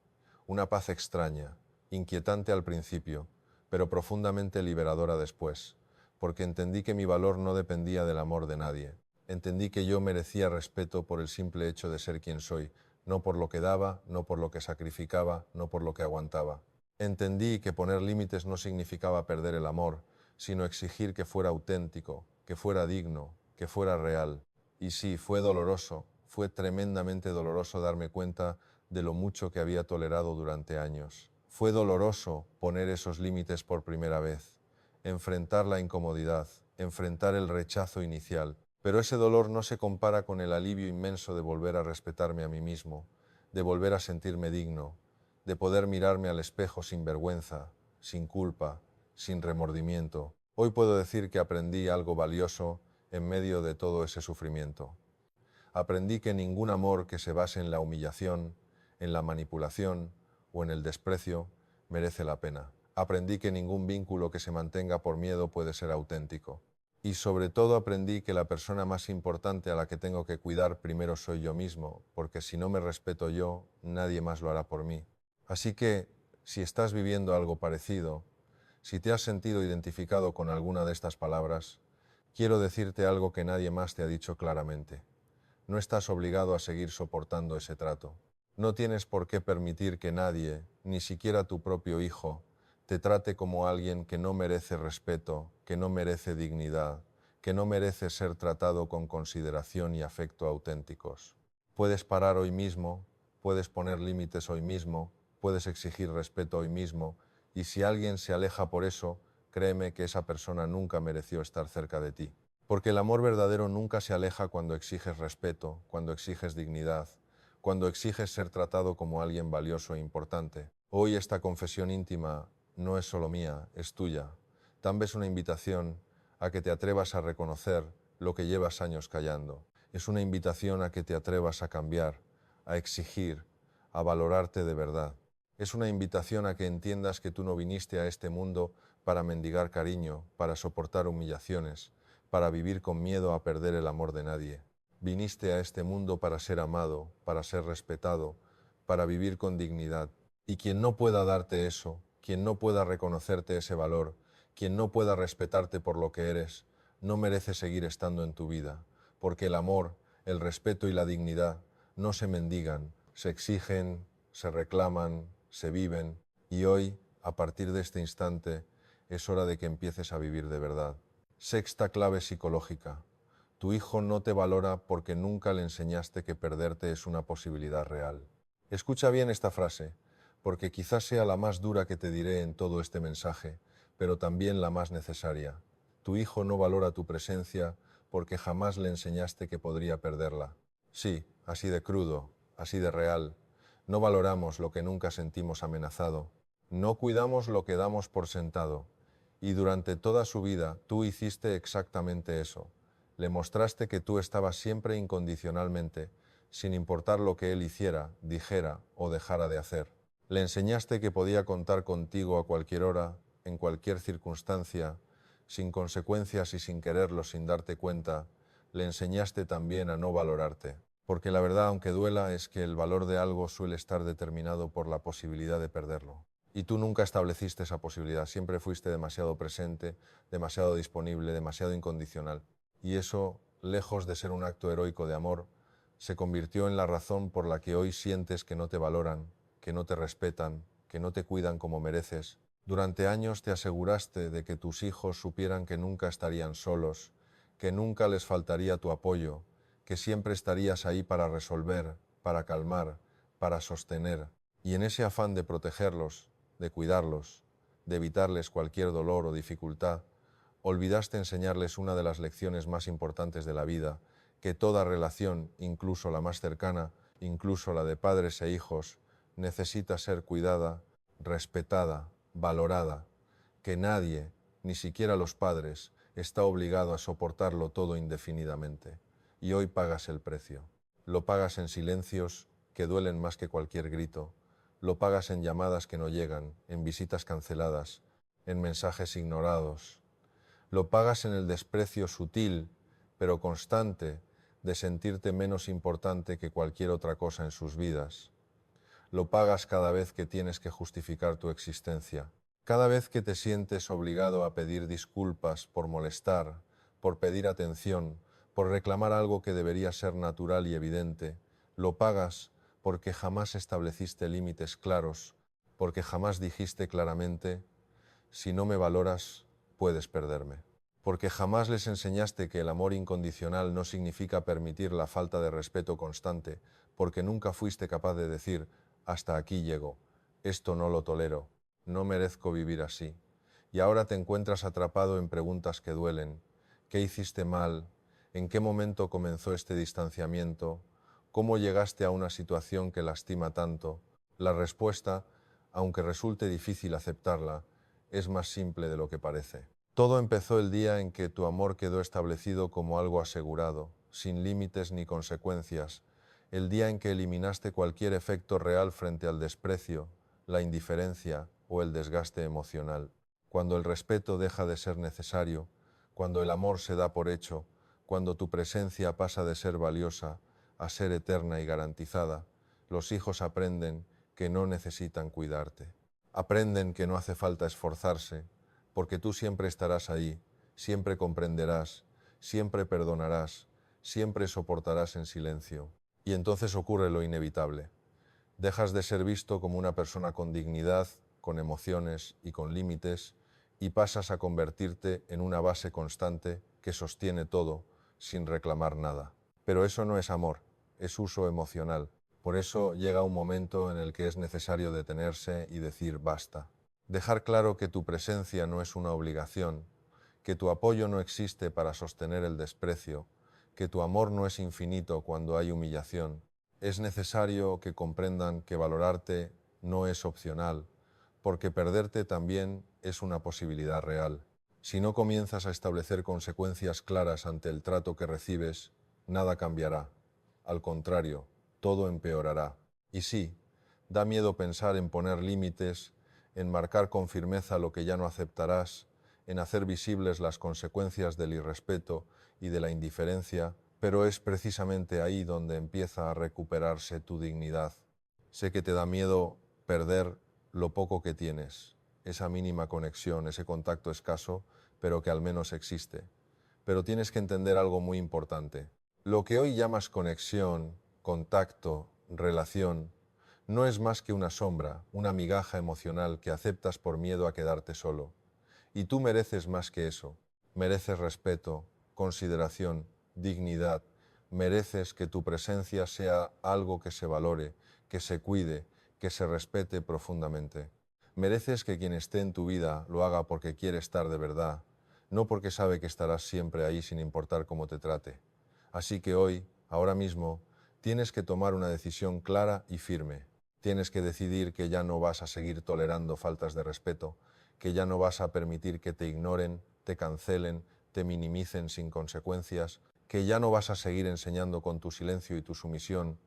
S1: Una paz extraña, inquietante al principio, pero profundamente liberadora después, porque entendí que mi valor no dependía del amor de nadie. Entendí que yo merecía respeto por el simple hecho de ser quien soy, no por lo que daba, no por lo que sacrificaba, no por lo que aguantaba. Entendí que poner límites no significaba perder el amor, sino exigir que fuera auténtico, que fuera digno, que fuera real. Y sí, fue doloroso, fue tremendamente doloroso darme cuenta de lo mucho que había tolerado durante años. Fue doloroso poner esos límites por primera vez, enfrentar la incomodidad, enfrentar el rechazo inicial. Pero ese dolor no se compara con el alivio inmenso de volver a respetarme a mí mismo, de volver a sentirme digno, de poder mirarme al espejo sin vergüenza, sin culpa, sin remordimiento. Hoy puedo decir que aprendí algo valioso en medio de todo ese sufrimiento. Aprendí que ningún amor que se base en la humillación, en la manipulación o en el desprecio merece la pena. Aprendí que ningún vínculo que se mantenga por miedo puede ser auténtico. Y sobre todo aprendí que la persona más importante a la que tengo que cuidar primero soy yo mismo, porque si no me respeto yo, nadie más lo hará por mí. Así que, si estás viviendo algo parecido, si te has sentido identificado con alguna de estas palabras, quiero decirte algo que nadie más te ha dicho claramente. No estás obligado a seguir soportando ese trato. No tienes por qué permitir que nadie, ni siquiera tu propio hijo, te trate como alguien que no merece respeto, que no merece dignidad, que no merece ser tratado con consideración y afecto auténticos. Puedes parar hoy mismo, puedes poner límites hoy mismo, puedes exigir respeto hoy mismo, y si alguien se aleja por eso, créeme que esa persona nunca mereció estar cerca de ti. Porque el amor verdadero nunca se aleja cuando exiges respeto, cuando exiges dignidad, cuando exiges ser tratado como alguien valioso e importante. Hoy esta confesión íntima no es solo mía, es tuya. También es una invitación a que te atrevas a reconocer lo que llevas años callando. Es una invitación a que te atrevas a cambiar, a exigir, a valorarte de verdad. Es una invitación a que entiendas que tú no viniste a este mundo para mendigar cariño, para soportar humillaciones, para vivir con miedo a perder el amor de nadie. Viniste a este mundo para ser amado, para ser respetado, para vivir con dignidad. Y quien no pueda darte eso, quien no pueda reconocerte ese valor, quien no pueda respetarte por lo que eres, no merece seguir estando en tu vida, porque el amor, el respeto y la dignidad no se mendigan, se exigen, se reclaman, se viven, y hoy, a partir de este instante, es hora de que empieces a vivir de verdad. Sexta clave psicológica. Tu hijo no te valora porque nunca le enseñaste que perderte es una posibilidad real. Escucha bien esta frase, porque quizás sea la más dura que te diré en todo este mensaje, pero también la más necesaria. Tu hijo no valora tu presencia porque jamás le enseñaste que podría perderla. Sí, así de crudo, así de real. No valoramos lo que nunca sentimos amenazado. No cuidamos lo que damos por sentado. Y durante toda su vida tú hiciste exactamente eso. Le mostraste que tú estabas siempre incondicionalmente, sin importar lo que él hiciera, dijera o dejara de hacer. Le enseñaste que podía contar contigo a cualquier hora, en cualquier circunstancia, sin consecuencias y sin quererlo, sin darte cuenta. Le enseñaste también a no valorarte. Porque la verdad, aunque duela, es que el valor de algo suele estar determinado por la posibilidad de perderlo. Y tú nunca estableciste esa posibilidad, siempre fuiste demasiado presente, demasiado disponible, demasiado incondicional. Y eso, lejos de ser un acto heroico de amor, se convirtió en la razón por la que hoy sientes que no te valoran, que no te respetan, que no te cuidan como mereces. Durante años te aseguraste de que tus hijos supieran que nunca estarían solos, que nunca les faltaría tu apoyo, que siempre estarías ahí para resolver, para calmar, para sostener. Y en ese afán de protegerlos, de cuidarlos, de evitarles cualquier dolor o dificultad, olvidaste enseñarles una de las lecciones más importantes de la vida, que toda relación, incluso la más cercana, incluso la de padres e hijos, necesita ser cuidada, respetada, valorada, que nadie, ni siquiera los padres, está obligado a soportarlo todo indefinidamente. Y hoy pagas el precio. Lo pagas en silencios que duelen más que cualquier grito. Lo pagas en llamadas que no llegan, en visitas canceladas, en mensajes ignorados. Lo pagas en el desprecio sutil, pero constante, de sentirte menos importante que cualquier otra cosa en sus vidas. Lo pagas cada vez que tienes que justificar tu existencia. Cada vez que te sientes obligado a pedir disculpas por molestar, por pedir atención, por reclamar algo que debería ser natural y evidente, lo pagas porque jamás estableciste límites claros, porque jamás dijiste claramente, si no me valoras, puedes perderme. Porque jamás les enseñaste que el amor incondicional no significa permitir la falta de respeto constante, porque nunca fuiste capaz de decir, hasta aquí llego, esto no lo tolero, no merezco vivir así. Y ahora te encuentras atrapado en preguntas que duelen. ¿Qué hiciste mal? ¿En qué momento comenzó este distanciamiento? ¿Cómo llegaste a una situación que lastima tanto? La respuesta, aunque resulte difícil aceptarla, es más simple de lo que parece. Todo empezó el día en que tu amor quedó establecido como algo asegurado, sin límites ni consecuencias, el día en que eliminaste cualquier efecto real frente al desprecio, la indiferencia o el desgaste emocional. Cuando el respeto deja de ser necesario, cuando el amor se da por hecho, cuando tu presencia pasa de ser valiosa a ser eterna y garantizada, los hijos aprenden que no necesitan cuidarte. Aprenden que no hace falta esforzarse, porque tú siempre estarás ahí, siempre comprenderás, siempre perdonarás, siempre soportarás en silencio. Y entonces ocurre lo inevitable. Dejas de ser visto como una persona con dignidad, con emociones y con límites, y pasas a convertirte en una base constante que sostiene todo, sin reclamar nada. Pero eso no es amor, es uso emocional. Por eso llega un momento en el que es necesario detenerse y decir basta. Dejar claro que tu presencia no es una obligación, que tu apoyo no existe para sostener el desprecio, que tu amor no es infinito cuando hay humillación. Es necesario que comprendan que valorarte no es opcional, porque perderte también es una posibilidad real. Si no comienzas a establecer consecuencias claras ante el trato que recibes, nada cambiará. Al contrario, todo empeorará. Y sí, da miedo pensar en poner límites, en marcar con firmeza lo que ya no aceptarás, en hacer visibles las consecuencias del irrespeto y de la indiferencia, pero es precisamente ahí donde empieza a recuperarse tu dignidad. Sé que te da miedo perder lo poco que tienes, esa mínima conexión, ese contacto escaso, pero que al menos existe. Pero tienes que entender algo muy importante. Lo que hoy llamas conexión, contacto, relación, no es más que una sombra, una migaja emocional que aceptas por miedo a quedarte solo. Y tú mereces más que eso. Mereces respeto, consideración, dignidad. Mereces que tu presencia sea algo que se valore, que se cuide, que se respete profundamente. Mereces que quien esté en tu vida lo haga porque quiere estar de verdad, no porque sabe que estarás siempre ahí sin importar cómo te trate. Así que hoy, ahora mismo, tienes que tomar una decisión clara y firme. Tienes que decidir que ya no vas a seguir tolerando faltas de respeto, que ya no vas a permitir que te ignoren, te cancelen, te minimicen sin consecuencias, que ya no vas a seguir enseñando con tu silencio y tu sumisión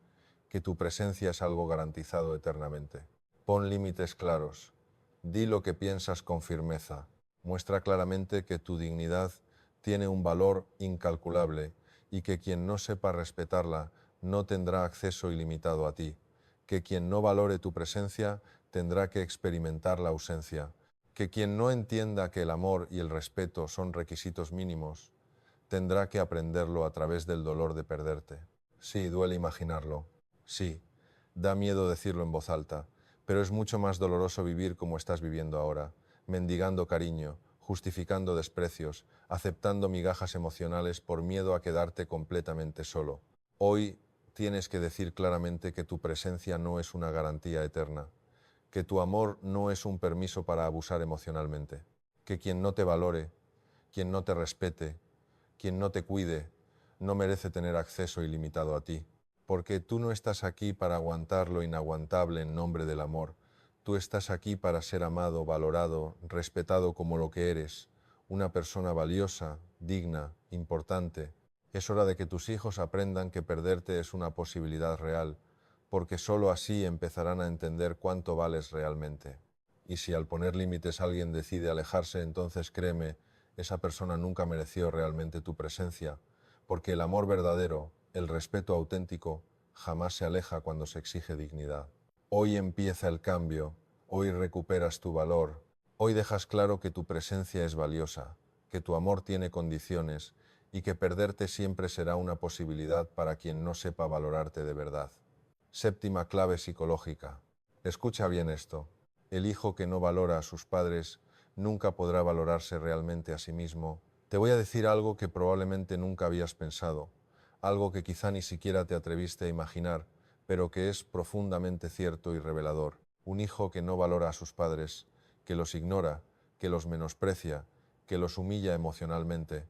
S1: que tu presencia es algo garantizado eternamente. Pon límites claros. Di lo que piensas con firmeza. Muestra claramente que tu dignidad tiene un valor incalculable y que quien no sepa respetarla no tendrá acceso ilimitado a ti, que quien no valore tu presencia tendrá que experimentar la ausencia, que quien no entienda que el amor y el respeto son requisitos mínimos, tendrá que aprenderlo a través del dolor de perderte. Sí, duele imaginarlo. Sí, da miedo decirlo en voz alta, pero es mucho más doloroso vivir como estás viviendo ahora, mendigando cariño, justificando desprecios, aceptando migajas emocionales por miedo a quedarte completamente solo. Hoy tienes que decir claramente que tu presencia no es una garantía eterna, que tu amor no es un permiso para abusar emocionalmente, que quien no te valore, quien no te respete, quien no te cuide, no merece tener acceso ilimitado a ti, porque tú no estás aquí para aguantar lo inaguantable en nombre del amor. Tú estás aquí para ser amado, valorado, respetado como lo que eres, una persona valiosa, digna, importante. Es hora de que tus hijos aprendan que perderte es una posibilidad real, porque sólo así empezarán a entender cuánto vales realmente. Y si al poner límites alguien decide alejarse, entonces créeme, esa persona nunca mereció realmente tu presencia, porque el amor verdadero, el respeto auténtico, jamás se aleja cuando se exige dignidad. Hoy empieza el cambio, hoy recuperas tu valor, hoy dejas claro que tu presencia es valiosa, que tu amor tiene condiciones y que perderte siempre será una posibilidad para quien no sepa valorarte de verdad. Séptima clave psicológica. Escucha bien esto. El hijo que no valora a sus padres nunca podrá valorarse realmente a sí mismo. Te voy a decir algo que probablemente nunca habías pensado, algo que quizá ni siquiera te atreviste a imaginar, pero que es profundamente cierto y revelador. Un hijo que no valora a sus padres, que los ignora, que los menosprecia, que los humilla emocionalmente,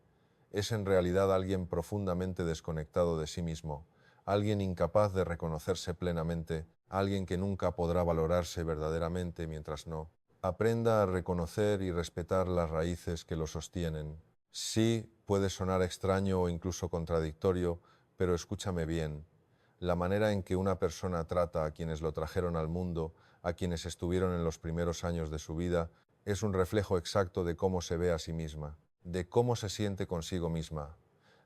S1: es en realidad alguien profundamente desconectado de sí mismo, alguien incapaz de reconocerse plenamente, alguien que nunca podrá valorarse verdaderamente mientras no aprenda a reconocer y respetar las raíces que lo sostienen. Sí, puede sonar extraño o incluso contradictorio, pero escúchame bien. La manera en que una persona trata a quienes lo trajeron al mundo, a quienes estuvieron en los primeros años de su vida, es un reflejo exacto de cómo se ve a sí misma, de cómo se siente consigo misma,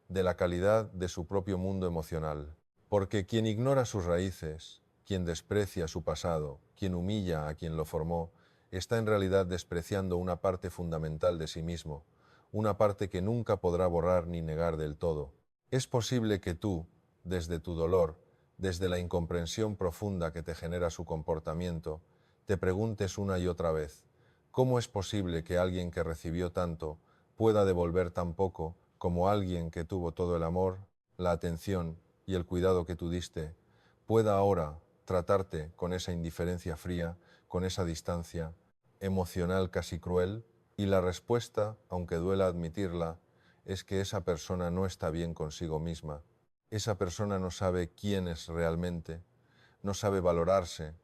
S1: de la calidad de su propio mundo emocional. Porque quien ignora sus raíces, quien desprecia su pasado, quien humilla a quien lo formó, está en realidad despreciando una parte fundamental de sí mismo, una parte que nunca podrá borrar ni negar del todo. Es posible que tú, desde tu dolor, desde la incomprensión profunda que te genera su comportamiento, te preguntes una y otra vez, ¿cómo es posible que alguien que recibió tanto pueda devolver tan poco como alguien que tuvo todo el amor, la atención y el cuidado que tú diste, pueda ahora tratarte con esa indiferencia fría, con esa distancia emocional casi cruel? Y la respuesta, aunque duela admitirla, es que esa persona no está bien consigo misma. Esa persona no sabe quién es realmente, no sabe valorarse,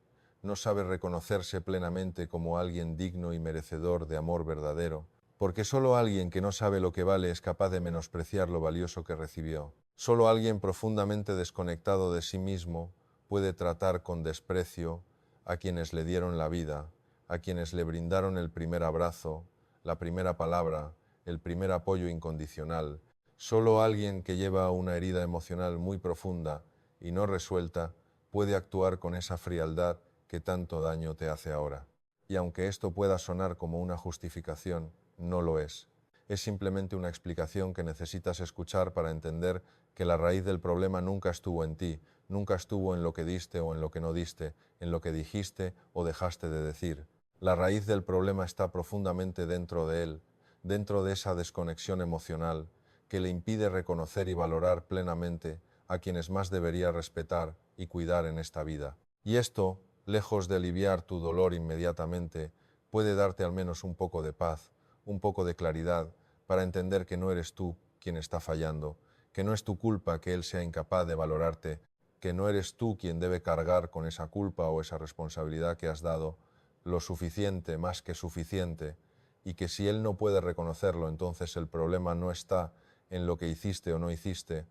S1: no sabe reconocerse plenamente como alguien digno y merecedor de amor verdadero, porque solo alguien que no sabe lo que vale es capaz de menospreciar lo valioso que recibió. Solo alguien profundamente desconectado de sí mismo puede tratar con desprecio a quienes le dieron la vida, a quienes le brindaron el primer abrazo, la primera palabra, el primer apoyo incondicional. Solo alguien que lleva una herida emocional muy profunda y no resuelta puede actuar con esa frialdad que tanto daño te hace ahora. Y aunque esto pueda sonar como una justificación, no lo es. Es simplemente una explicación que necesitas escuchar para entender que la raíz del problema nunca estuvo en ti, nunca estuvo en lo que diste o en lo que no diste, en lo que dijiste o dejaste de decir. La raíz del problema está profundamente dentro de él, dentro de esa desconexión emocional que le impide reconocer y valorar plenamente a quienes más debería respetar y cuidar en esta vida. Y esto, lejos de aliviar tu dolor inmediatamente, puede darte al menos un poco de paz, un poco de claridad, para entender que no eres tú quien está fallando, que no es tu culpa que él sea incapaz de valorarte, que no eres tú quien debe cargar con esa culpa o esa responsabilidad que has dado, lo suficiente más que suficiente, y que si él no puede reconocerlo, entonces el problema no está en lo que hiciste o no hiciste,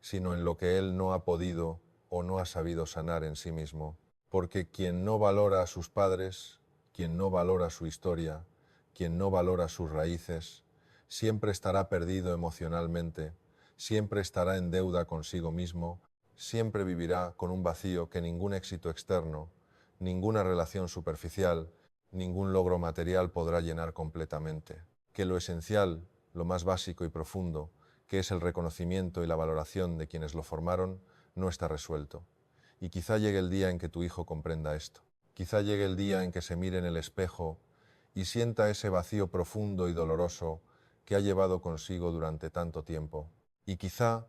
S1: sino en lo que él no ha podido o no ha sabido sanar en sí mismo. Porque quien no valora a sus padres, quien no valora su historia, quien no valora sus raíces, siempre estará perdido emocionalmente, siempre estará en deuda consigo mismo, siempre vivirá con un vacío que ningún éxito externo, ninguna relación superficial, ningún logro material podrá llenar completamente. Que lo esencial, lo más básico y profundo, que es el reconocimiento y la valoración de quienes lo formaron, no está resuelto. Y quizá llegue el día en que tu hijo comprenda esto. Quizá llegue el día en que se mire en el espejo y sienta ese vacío profundo y doloroso que ha llevado consigo durante tanto tiempo. Y quizá,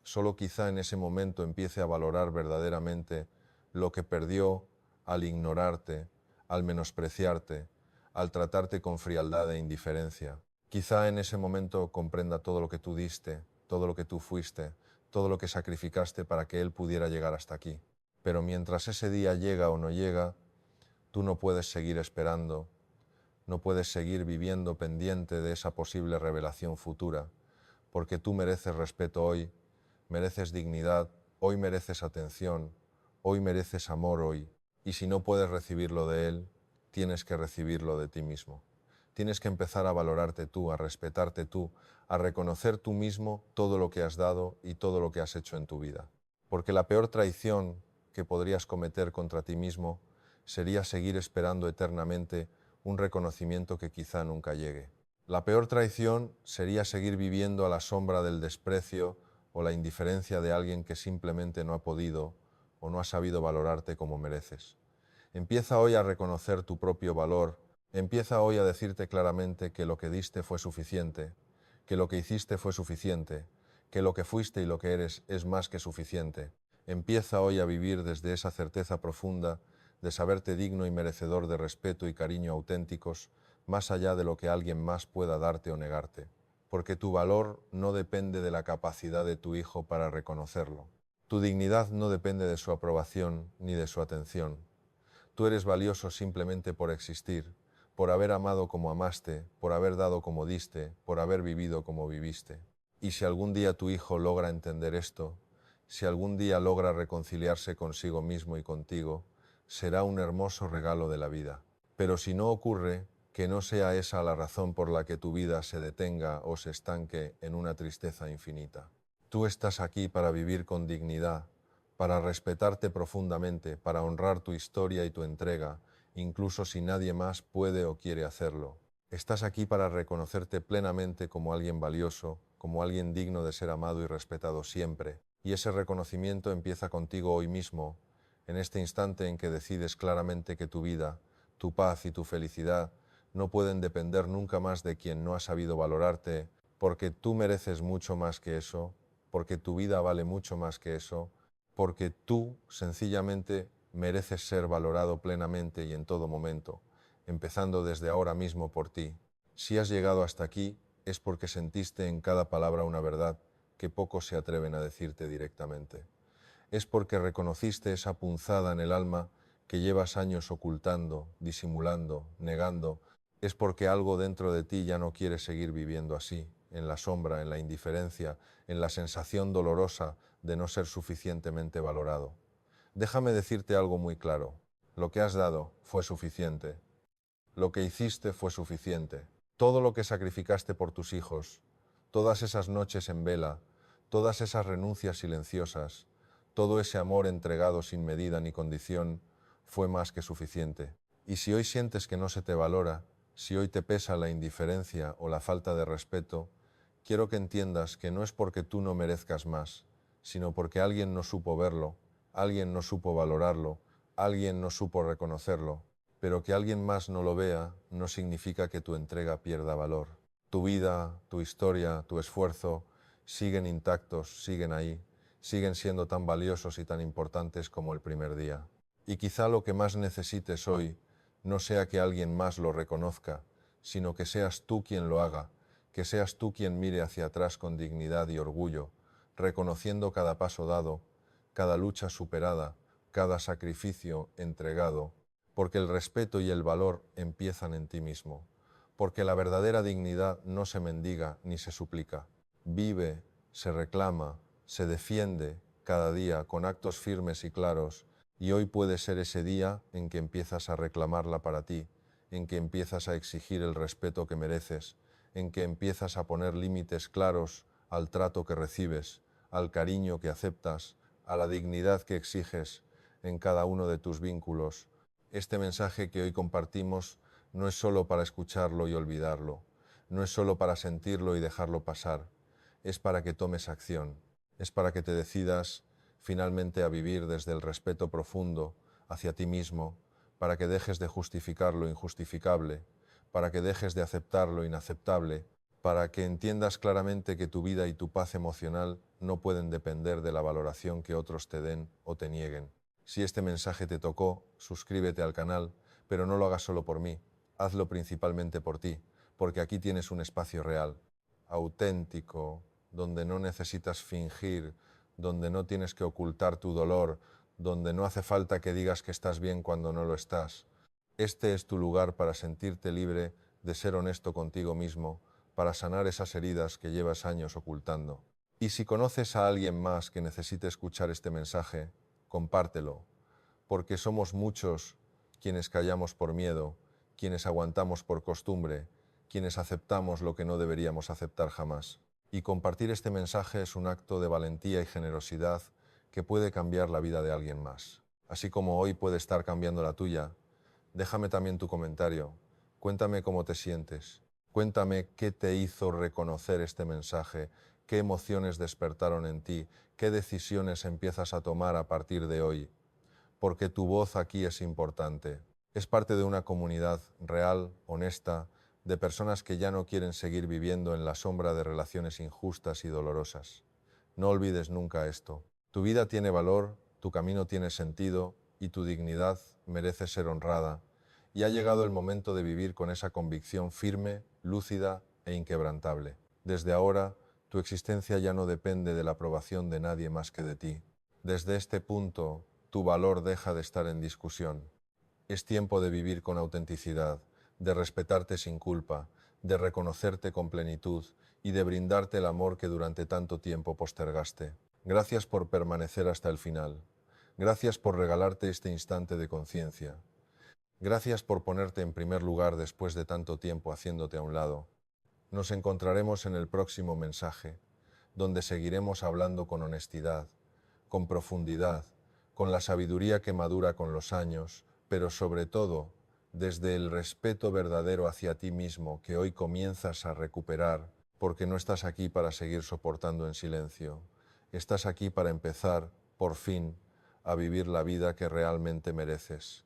S1: solo quizá en ese momento empiece a valorar verdaderamente lo que perdió al ignorarte, al menospreciarte, al tratarte con frialdad e indiferencia. Quizá en ese momento comprenda todo lo que tú diste, todo lo que tú fuiste, todo lo que sacrificaste para que él pudiera llegar hasta aquí. Pero mientras ese día llega o no llega, Tú no puedes seguir esperando, no puedes seguir viviendo pendiente de esa posible revelación futura, porque tú mereces respeto hoy, mereces dignidad, hoy mereces atención, hoy mereces amor hoy. Y si no puedes recibirlo de él, tienes que recibirlo de ti mismo. Tienes que empezar a valorarte tú, a respetarte tú, a reconocer tú mismo todo lo que has dado y todo lo que has hecho en tu vida. Porque la peor traición que podrías cometer contra ti mismo sería seguir esperando eternamente un reconocimiento que quizá nunca llegue. La peor traición sería seguir viviendo a la sombra del desprecio o la indiferencia de alguien que simplemente no ha podido o no ha sabido valorarte como mereces. Empieza hoy a reconocer tu propio valor, empieza hoy a decirte claramente que lo que diste fue suficiente, que lo que hiciste fue suficiente, que lo que fuiste y lo que eres es más que suficiente. Empieza hoy a vivir desde esa certeza profunda de saberte digno y merecedor de respeto y cariño auténticos, más allá de lo que alguien más pueda darte o negarte. Porque tu valor no depende de la capacidad de tu hijo para reconocerlo. Tu dignidad no depende de su aprobación ni de su atención. Tú eres valioso simplemente por existir, por haber amado como amaste, por haber dado como diste, por haber vivido como viviste. Y si algún día tu hijo logra entender esto, si algún día logra reconciliarse consigo mismo y contigo, será un hermoso regalo de la vida. Pero si no ocurre, que no sea esa la razón por la que tu vida se detenga o se estanque en una tristeza infinita. Tú estás aquí para vivir con dignidad, para respetarte profundamente, para honrar tu historia y tu entrega, incluso si nadie más puede o quiere hacerlo. Estás aquí para reconocerte plenamente como alguien valioso, como alguien digno de ser amado y respetado siempre. Y ese reconocimiento empieza contigo hoy mismo, en este instante en que decides claramente que tu vida, tu paz y tu felicidad no pueden depender nunca más de quien no ha sabido valorarte, porque tú mereces mucho más que eso, porque tu vida vale mucho más que eso, porque tú sencillamente mereces ser valorado plenamente y en todo momento, empezando desde ahora mismo por ti. Si has llegado hasta aquí, es porque sentiste en cada palabra una verdad que pocos se atreven a decirte directamente. Es porque reconociste esa punzada en el alma que llevas años ocultando, disimulando, negando. Es porque algo dentro de ti ya no quiere seguir viviendo así, en la sombra, en la indiferencia, en la sensación dolorosa de no ser suficientemente valorado. Déjame decirte algo muy claro. Lo que has dado fue suficiente. Lo que hiciste fue suficiente. Todo lo que sacrificaste por tus hijos, todas esas noches en vela, todas esas renuncias silenciosas, todo ese amor entregado sin medida ni condición, fue más que suficiente. Y si hoy sientes que no se te valora, si hoy te pesa la indiferencia o la falta de respeto, quiero que entiendas que no es porque tú no merezcas más, sino porque alguien no supo verlo, alguien no supo valorarlo, alguien no supo reconocerlo. Pero que alguien más no lo vea no significa que tu entrega pierda valor. Tu vida, tu historia, tu esfuerzo siguen intactos, siguen ahí, siguen siendo tan valiosos y tan importantes como el primer día. Y quizá lo que más necesites hoy no sea que alguien más lo reconozca, sino que seas tú quien lo haga, que seas tú quien mire hacia atrás con dignidad y orgullo, reconociendo cada paso dado, cada lucha superada, cada sacrificio entregado, porque el respeto y el valor empiezan en ti mismo, porque la verdadera dignidad no se mendiga ni se suplica, vive, se reclama, se defiende cada día con actos firmes y claros, y hoy puede ser ese día en que empiezas a reclamarla para ti, en que empiezas a exigir el respeto que mereces, en que empiezas a poner límites claros al trato que recibes, al cariño que aceptas, a la dignidad que exiges en cada uno de tus vínculos. Este mensaje que hoy compartimos no es solo para escucharlo y olvidarlo, no es solo para sentirlo y dejarlo pasar, es para que tomes acción, es para que te decidas finalmente a vivir desde el respeto profundo hacia ti mismo, para que dejes de justificar lo injustificable, para que dejes de aceptar lo inaceptable, para que entiendas claramente que tu vida y tu paz emocional no pueden depender de la valoración que otros te den o te nieguen. Si este mensaje te tocó, suscríbete al canal, pero no lo hagas solo por mí, hazlo principalmente por ti, porque aquí tienes un espacio real, auténtico, donde no necesitas fingir, donde no tienes que ocultar tu dolor, donde no hace falta que digas que estás bien cuando no lo estás, Este es tu lugar para sentirte libre de ser honesto contigo mismo, para sanar esas heridas que llevas años ocultando. Y si conoces a alguien más que necesite escuchar este mensaje, compártelo, porque somos muchos quienes callamos por miedo, quienes aguantamos por costumbre, quienes aceptamos lo que no deberíamos aceptar jamás. Y compartir este mensaje es un acto de valentía y generosidad que puede cambiar la vida de alguien más. Así como hoy puede estar cambiando la tuya, déjame también tu comentario. Cuéntame cómo te sientes. Cuéntame qué te hizo reconocer este mensaje, qué emociones despertaron en ti, qué decisiones empiezas a tomar a partir de hoy. Porque tu voz aquí es importante. Es parte de una comunidad real, honesta, de personas que ya no quieren seguir viviendo en la sombra de relaciones injustas y dolorosas. No olvides nunca esto. Tu vida tiene valor, tu camino tiene sentido y tu dignidad merece ser honrada. Y ha llegado el momento de vivir con esa convicción firme, lúcida e inquebrantable. Desde ahora, tu existencia ya no depende de la aprobación de nadie más que de ti. Desde este punto, tu valor deja de estar en discusión. Es tiempo de vivir con autenticidad, de respetarte sin culpa, de reconocerte con plenitud y de brindarte el amor que durante tanto tiempo postergaste. Gracias por permanecer hasta el final. Gracias por regalarte este instante de conciencia. Gracias por ponerte en primer lugar después de tanto tiempo haciéndote a un lado. Nos encontraremos en el próximo mensaje, donde seguiremos hablando con honestidad, con profundidad, con la sabiduría que madura con los años, pero sobre todo desde el respeto verdadero hacia ti mismo que hoy comienzas a recuperar, porque no estás aquí para seguir soportando en silencio. Estás aquí para empezar, por fin, a vivir la vida que realmente mereces.